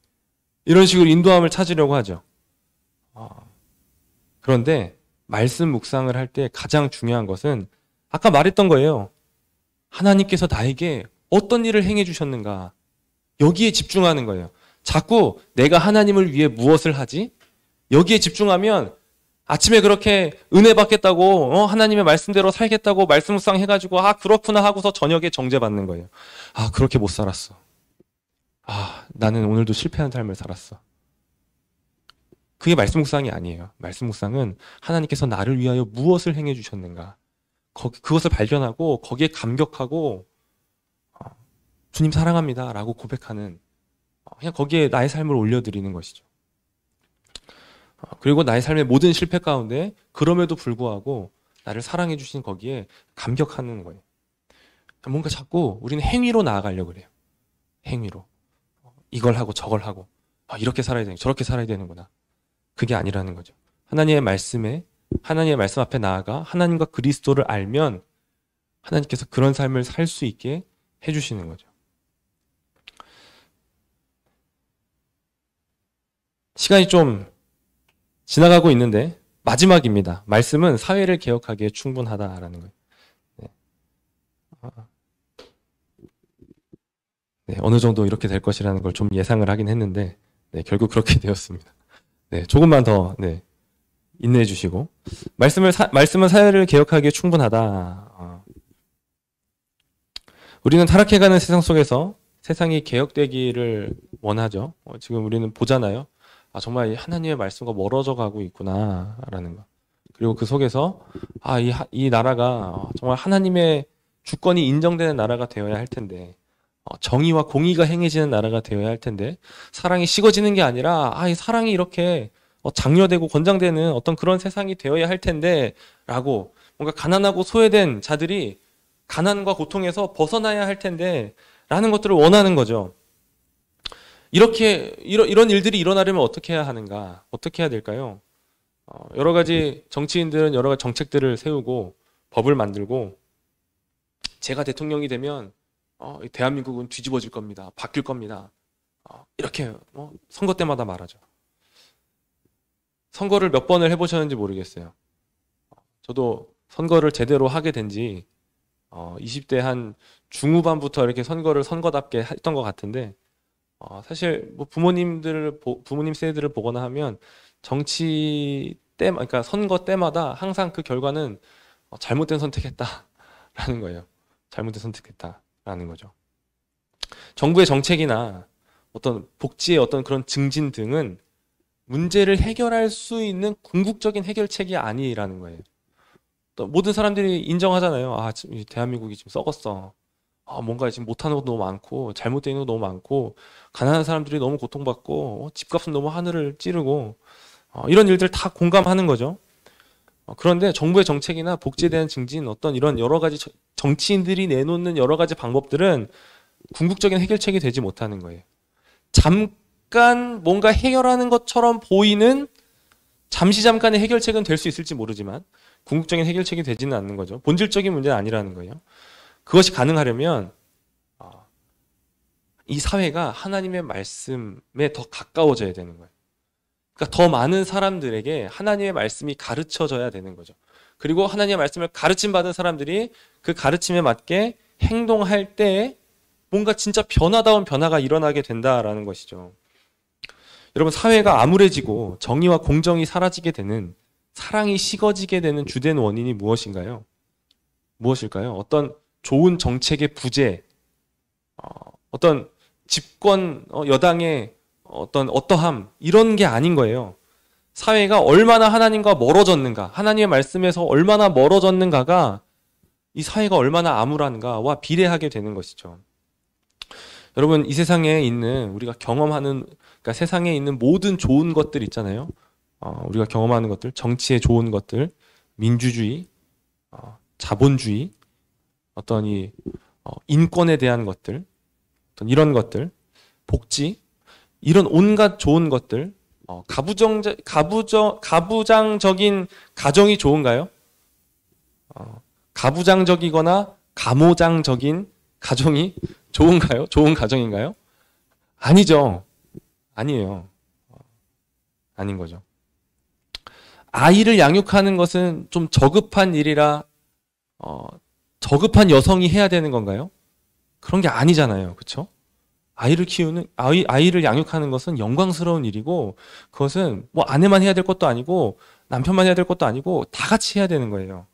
이런 식으로 인도함을 찾으려고 하죠. 그런데 말씀 묵상을 할 때 가장 중요한 것은 아까 말했던 거예요. 하나님께서 나에게 어떤 일을 행해 주셨는가. 여기에 집중하는 거예요. 자꾸 내가 하나님을 위해 무엇을 하지? 여기에 집중하면 아침에 그렇게 은혜 받겠다고 하나님의 말씀대로 살겠다고 말씀 묵상 해가지고 그렇구나 하고서 저녁에 정죄받는 거예요. 그렇게 못 살았어. 나는 오늘도 실패한 삶을 살았어. 그게 말씀 묵상이 아니에요. 말씀 묵상은 하나님께서 나를 위하여 무엇을 행해 주셨는가. 그것을 발견하고 거기에 감격하고 주님 사랑합니다 라고 고백하는, 그냥 거기에 나의 삶을 올려드리는 것이죠. 그리고 나의 삶의 모든 실패 가운데 그럼에도 불구하고 나를 사랑해 주신 거기에 감격하는 거예요. 뭔가 자꾸 우리는 행위로 나아가려고 그래요. 행위로. 이걸 하고 저걸 하고 이렇게 살아야 되는, 저렇게 살아야 되는구나. 그게 아니라는 거죠. 하나님의 말씀 앞에 나아가 하나님과 그리스도를 알면 하나님께서 그런 삶을 살 수 있게 해주시는 거죠. 시간이 좀 지나가고 있는데 마지막입니다. 말씀은 사회를 개혁하기에 충분하다라는 거예요. 어느 정도 이렇게 될 것이라는 걸 좀 예상을 하긴 했는데 결국 그렇게 되었습니다. 조금만 더 인내해 주시고 말씀은 사회를 개혁하기에 충분하다. 우리는 타락해가는 세상 속에서 세상이 개혁되기를 원하죠. 지금 우리는 보잖아요. 정말 하나님의 말씀과 멀어져 가고 있구나라는 거. 그리고 그 속에서 이 나라가 정말 하나님의 주권이 인정되는 나라가 되어야 할 텐데, 정의와 공의가 행해지는 나라가 되어야 할 텐데, 사랑이 식어지는 게 아니라 이 사랑이 이렇게 장려되고 권장되는 어떤 그런 세상이 되어야 할 텐데 라고, 뭔가 가난하고 소외된 자들이 가난과 고통에서 벗어나야 할 텐데 라는 것들을 원하는 거죠. 이런 일들이 일어나려면 어떻게 해야 하는가? 어떻게 해야 될까요? 여러 가지 정치인들은 여러 가지 정책들을 세우고 법을 만들고, 제가 대통령이 되면 대한민국은 뒤집어질 겁니다. 바뀔 겁니다. 이렇게 선거 때마다 말하죠. 선거를 몇 번을 해보셨는지 모르겠어요. 저도 선거를 제대로 하게 된 지 20대 한 중후반부터 이렇게 선거를 선거답게 했던 것 같은데, 사실 뭐 부모님 세대들을 보거나 하면 정치 때, 그러니까 선거 때마다 항상 그 결과는 잘못된 선택했다라는 거예요. 잘못된 선택했다라는 거죠. 정부의 정책이나 어떤 복지의 어떤 그런 증진 등은 문제를 해결할 수 있는 궁극적인 해결책이 아니라는 거예요. 또 모든 사람들이 인정하잖아요. 지금 대한민국이 지금 썩었어. 뭔가 지금 못하는 것도 너무 많고 잘못되어 있는 것도 너무 많고 가난한 사람들이 너무 고통받고 집값은 너무 하늘을 찌르고 이런 일들 다 공감하는 거죠. 그런데 정부의 정책이나 복지에 대한 증진, 어떤 이런 여러 가지 정치인들이 내놓는 여러 가지 방법들은 궁극적인 해결책이 되지 못하는 거예요. 잠깐 뭔가 해결하는 것처럼 보이는 잠깐의 해결책은 될 수 있을지 모르지만 궁극적인 해결책이 되지는 않는 거죠. 본질적인 문제는 아니라는 거예요. 그것이 가능하려면 이 사회가 하나님의 말씀에 더 가까워져야 되는 거예요. 그러니까 더 많은 사람들에게 하나님의 말씀이 가르쳐져야 되는 거죠. 그리고 하나님의 말씀을 가르침 받은 사람들이 그 가르침에 맞게 행동할 때 뭔가 진짜 변화다운 변화가 일어나게 된다라는 것이죠. 여러분, 사회가 암울해지고 정의와 공정이 사라지게 되는, 사랑이 식어지게 되는 주된 원인이 무엇인가요? 무엇일까요? 어떤 좋은 정책의 부재, 어떤 집권 여당의 어떠함, 이런 게 아닌 거예요. 사회가 얼마나 하나님과 멀어졌는가, 하나님의 말씀에서 얼마나 멀어졌는가가 이 사회가 얼마나 암울한가와 비례하게 되는 것이죠. 여러분, 이 세상에 있는 우리가 경험하는, 그러니까 세상에 있는 모든 좋은 것들 있잖아요. 우리가 경험하는 것들, 정치의 좋은 것들, 민주주의, 자본주의, 어떤 이 인권에 대한 것들, 어떤 이런 것들, 복지, 이런 온갖 좋은 것들, 가부장적인 가정이 좋은가요? 가부장적이거나 가모장적인 가정이 좋은가요? 좋은 가정인가요? 아니죠. 아니에요. 아닌 거죠. 아이를 양육하는 것은 좀 저급한 일이라 저급한 여성이 해야 되는 건가요? 그런 게 아니잖아요. 그렇죠? 아이를 양육하는 것은 영광스러운 일이고, 그것은 뭐 아내만 해야 될 것도 아니고 남편만 해야 될 것도 아니고 다 같이 해야 되는 거예요.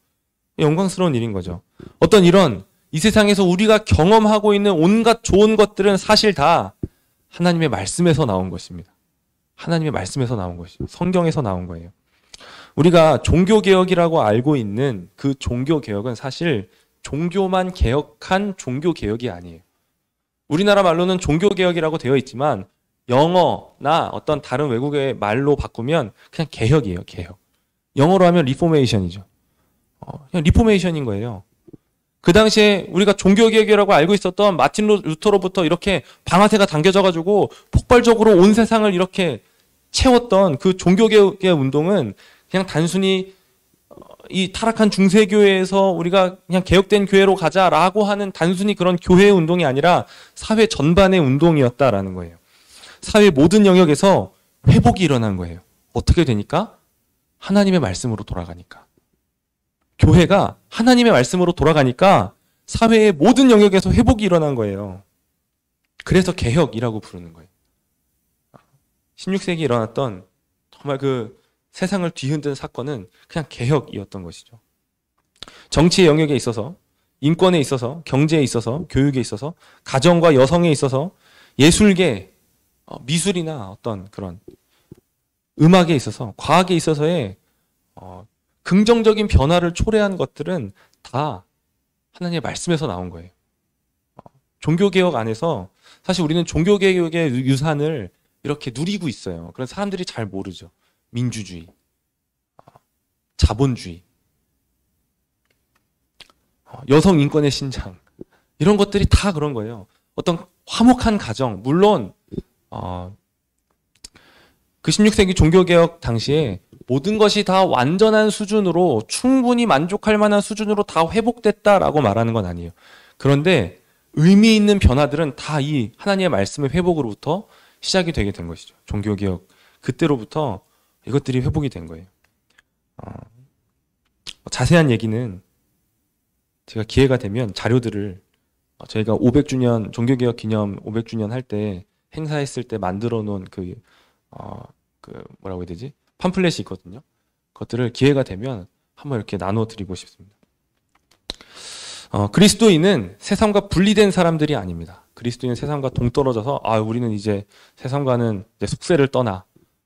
영광스러운 일인 거죠. 어떤 이런 이 세상에서 우리가 경험하고 있는 온갖 좋은 것들은 사실 다 하나님의 말씀에서 나온 것입니다. 하나님의 말씀에서 나온 것이죠. 성경에서 나온 거예요. 우리가 종교개혁이라고 알고 있는 그 종교개혁은 사실 종교만 개혁한 종교개혁이 아니에요. 우리나라 말로는 종교개혁이라고 되어 있지만 영어나 어떤 다른 외국의 말로 바꾸면 그냥 개혁이에요. 개혁. 영어로 하면 리포메이션이죠. 그냥 리포메이션인 거예요. 그 당시에 우리가 종교개혁이라고 알고 있었던 마틴 루터로부터 이렇게 방아쇠가 당겨져가지고 폭발적으로 온 세상을 이렇게 채웠던 그 종교개혁의 운동은 그냥 단순히 이 타락한 중세교회에서 우리가 그냥 개혁된 교회로 가자라고 하는 단순히 그런 교회의 운동이 아니라 사회 전반의 운동이었다라는 거예요. 사회 모든 영역에서 회복이 일어난 거예요. 어떻게 되니까? 하나님의 말씀으로 돌아가니까. 교회가 하나님의 말씀으로 돌아가니까 사회의 모든 영역에서 회복이 일어난 거예요. 그래서 개혁이라고 부르는 거예요. 16세기에 일어났던 정말 그 세상을 뒤흔든 사건은 그냥 개혁이었던 것이죠. 정치의 영역에 있어서, 인권에 있어서, 경제에 있어서, 교육에 있어서, 가정과 여성에 있어서, 예술계, 미술이나 어떤 그런 음악에 있어서, 과학에 있어서의 긍정적인 변화를 초래한 것들은 다 하나님의 말씀에서 나온 거예요. 종교개혁 안에서 사실 우리는 종교개혁의 유산을 이렇게 누리고 있어요. 그래서 사람들이 잘 모르죠. 민주주의, 자본주의, 여성 인권의 신장, 이런 것들이 다 그런 거예요. 어떤 화목한 가정, 물론 그 16세기 종교개혁 당시에 모든 것이 다 완전한 수준으로 충분히 만족할 만한 수준으로 다 회복됐다라고 말하는 건 아니에요. 그런데 의미 있는 변화들은 다 이 하나님의 말씀의 회복으로부터 시작이 되게 된 것이죠. 종교개혁 그때로부터 이것들이 회복이 된 거예요. 자세한 얘기는 제가 기회가 되면 자료들을 저희가 500주년 종교개혁 기념 500주년 할 때 행사했을 때 만들어 놓은 그 뭐라고 해야 되지? 팜플렛이 있거든요. 그것들을 기회가 되면 한번 이렇게 나눠 드리고 싶습니다. 그리스도인은 세상과 분리된 사람들이 아닙니다. 그리스도인은 세상과 동떨어져서 우리는 이제 세상과는 이제 속세를 떠나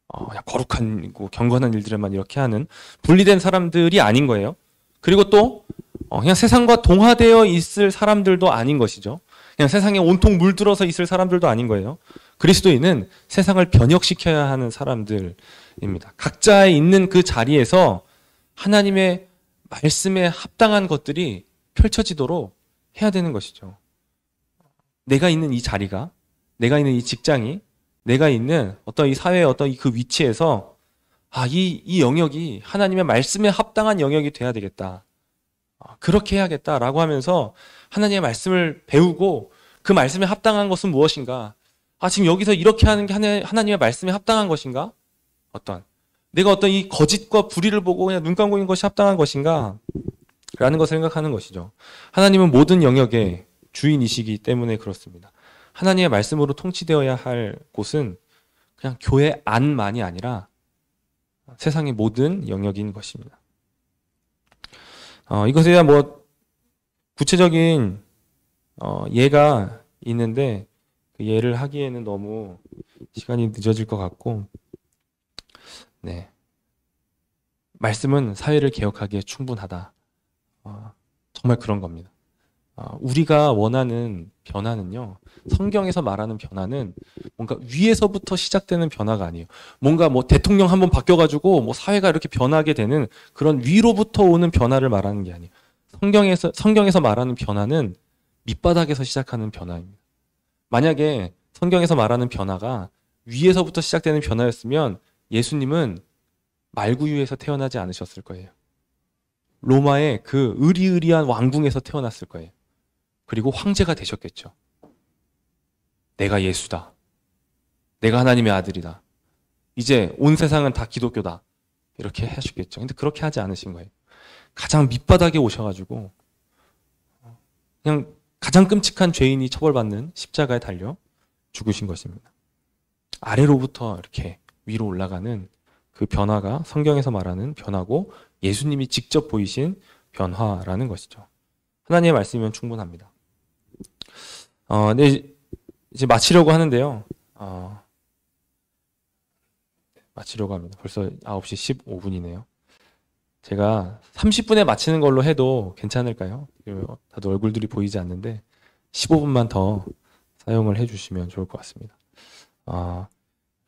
그냥 거룩한 경건한 일들만 이렇게 하는 분리된 사람들이 아닌 거예요. 그리고 또 그냥 세상과 동화되어 있을 사람들도 아닌 것이죠. 그냥 세상에 온통 물들어서 있을 사람들도 아닌 거예요. 그리스도인은 세상을 변혁시켜야 하는 사람들입니다. 각자에 있는 그 자리에서 하나님의 말씀에 합당한 것들이 펼쳐지도록 해야 되는 것이죠. 내가 있는 이 자리가, 내가 있는 이 직장이, 내가 있는 어떤 이 사회의 어떤 그 위치에서 이 영역이 하나님의 말씀에 합당한 영역이 돼야 되겠다. 그렇게 해야겠다라고 하면서 하나님의 말씀을 배우고 그 말씀에 합당한 것은 무엇인가? 지금 여기서 이렇게 하는 게 하나님의 말씀에 합당한 것인가? 내가 어떤 이 거짓과 불의를 보고 그냥 눈 감고 있는 것이 합당한 것인가? 라는 것을 생각하는 것이죠. 하나님은 모든 영역의 주인이시기 때문에 그렇습니다. 하나님의 말씀으로 통치되어야 할 곳은 그냥 교회 안만이 아니라 세상의 모든 영역인 것입니다. 이것에 대한 구체적인 예가 있는데 그 예를 하기에는 너무 시간이 늦어질 것 같고, 네, 말씀은 사회를 개혁하기에 충분하다. 정말 그런 겁니다. 우리가 원하는 변화는요, 성경에서 말하는 변화는 뭔가 위에서부터 시작되는 변화가 아니에요. 뭔가 대통령 한번 바뀌어가지고 사회가 이렇게 변하게 되는 그런 위로부터 오는 변화를 말하는 게 아니에요. 성경에서 말하는 변화는 밑바닥에서 시작하는 변화입니다. 만약에 성경에서 말하는 변화가 위에서부터 시작되는 변화였으면 예수님은 말구유에서 태어나지 않으셨을 거예요. 로마의 그 으리으리한 왕궁에서 태어났을 거예요. 그리고 황제가 되셨겠죠. 내가 예수다. 내가 하나님의 아들이다. 이제 온 세상은 다 기독교다. 이렇게 하셨겠죠. 근데 그렇게 하지 않으신 거예요. 가장 밑바닥에 오셔가지고 그냥 가장 끔찍한 죄인이 처벌받는 십자가에 달려 죽으신 것입니다. 아래로부터 이렇게 위로 올라가는 그 변화가 성경에서 말하는 변화고 예수님이 직접 보이신 변화라는 것이죠. 하나님의 말씀이면 충분합니다. 네, 이제 마치려고 하는데요. 마치려고 합니다. 벌써 9시 15분이네요. 제가 30분에 마치는 걸로 해도 괜찮을까요? 다들 얼굴들이 보이지 않는데 15분만 더 사용을 해주시면 좋을 것 같습니다.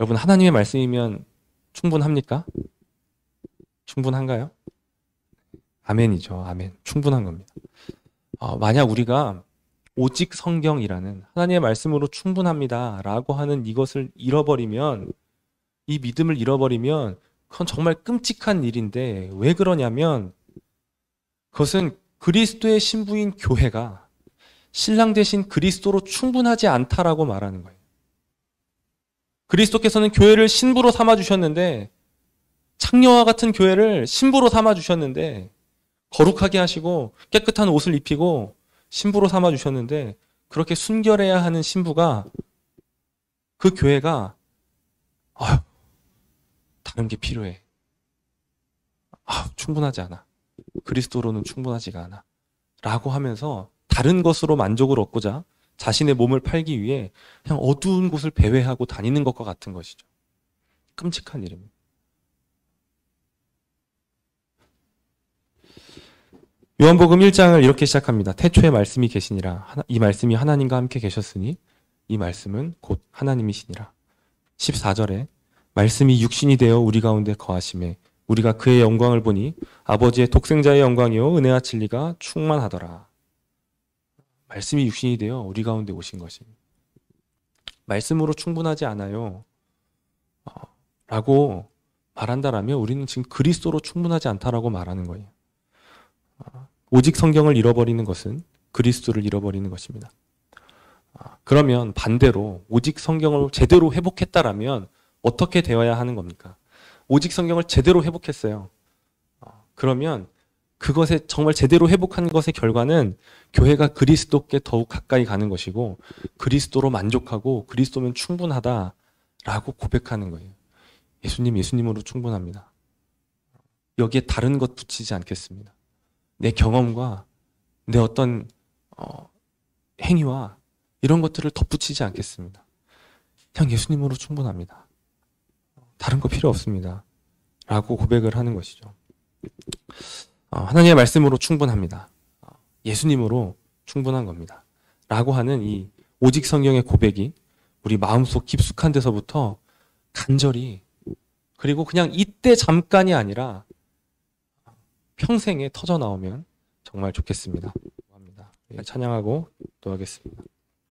여러분, 하나님의 말씀이면 충분합니까? 충분한가요? 아멘이죠. 아멘. 충분한 겁니다. 만약 우리가 오직 성경이라는 하나님의 말씀으로 충분합니다 라고 하는 이것을 잃어버리면, 이 믿음을 잃어버리면 그건 정말 끔찍한 일인데, 왜 그러냐면 그것은 그리스도의 신부인 교회가 신랑 대신 그리스도로 충분하지 않다라고 말하는 거예요. 그리스도께서는 교회를 신부로 삼아주셨는데, 창녀와 같은 교회를 신부로 삼아주셨는데, 거룩하게 하시고 깨끗한 옷을 입히고 신부로 삼아주셨는데, 그렇게 순결해야 하는 신부가, 그 교회가 다른 게 필요해. 충분하지 않아. 그리스도로는 충분하지가 않아. 라고 하면서 다른 것으로 만족을 얻고자 자신의 몸을 팔기 위해 그냥 어두운 곳을 배회하고 다니는 것과 같은 것이죠. 끔찍한 일입니다. 요한복음 1장을 이렇게 시작합니다. 태초에 말씀이 계시니라. 이 말씀이 하나님과 함께 계셨으니 이 말씀은 곧 하나님이시니라. 14절에 말씀이 육신이 되어 우리 가운데 거하심에 우리가 그의 영광을 보니 아버지의 독생자의 영광이요 은혜와 진리가 충만하더라. 말씀이 육신이 되어 우리 가운데 오신 것입니다. 말씀으로 충분하지 않아요 라고 말한다라면 우리는 지금 그리스도로 충분하지 않다라고 말하는 거예요. 오직 성경을 잃어버리는 것은 그리스도를 잃어버리는 것입니다. 그러면 반대로 오직 성경을 제대로 회복했다라면 어떻게 되어야 하는 겁니까? 오직 성경을 제대로 회복했어요. 그러면 그것에 정말 제대로 회복한 것의 결과는 교회가 그리스도께 더욱 가까이 가는 것이고 그리스도로 만족하고 그리스도면 충분하다라고 고백하는 거예요. 예수님으로 충분합니다. 여기에 다른 것 붙이지 않겠습니다. 내 경험과 내 어떤 행위와 이런 것들을 덧붙이지 않겠습니다. 그냥 예수님으로 충분합니다. 다른 거 필요 없습니다. 라고 고백을 하는 것이죠. 하나님의 말씀으로 충분합니다. 예수님으로 충분한 겁니다. 라고 하는 이 오직 성경의 고백이 우리 마음속 깊숙한 데서부터 간절히 그리고 그냥 이때 잠깐이 아니라 평생에 터져 나오면 정말 좋겠습니다. 찬양하고 또 하겠습니다.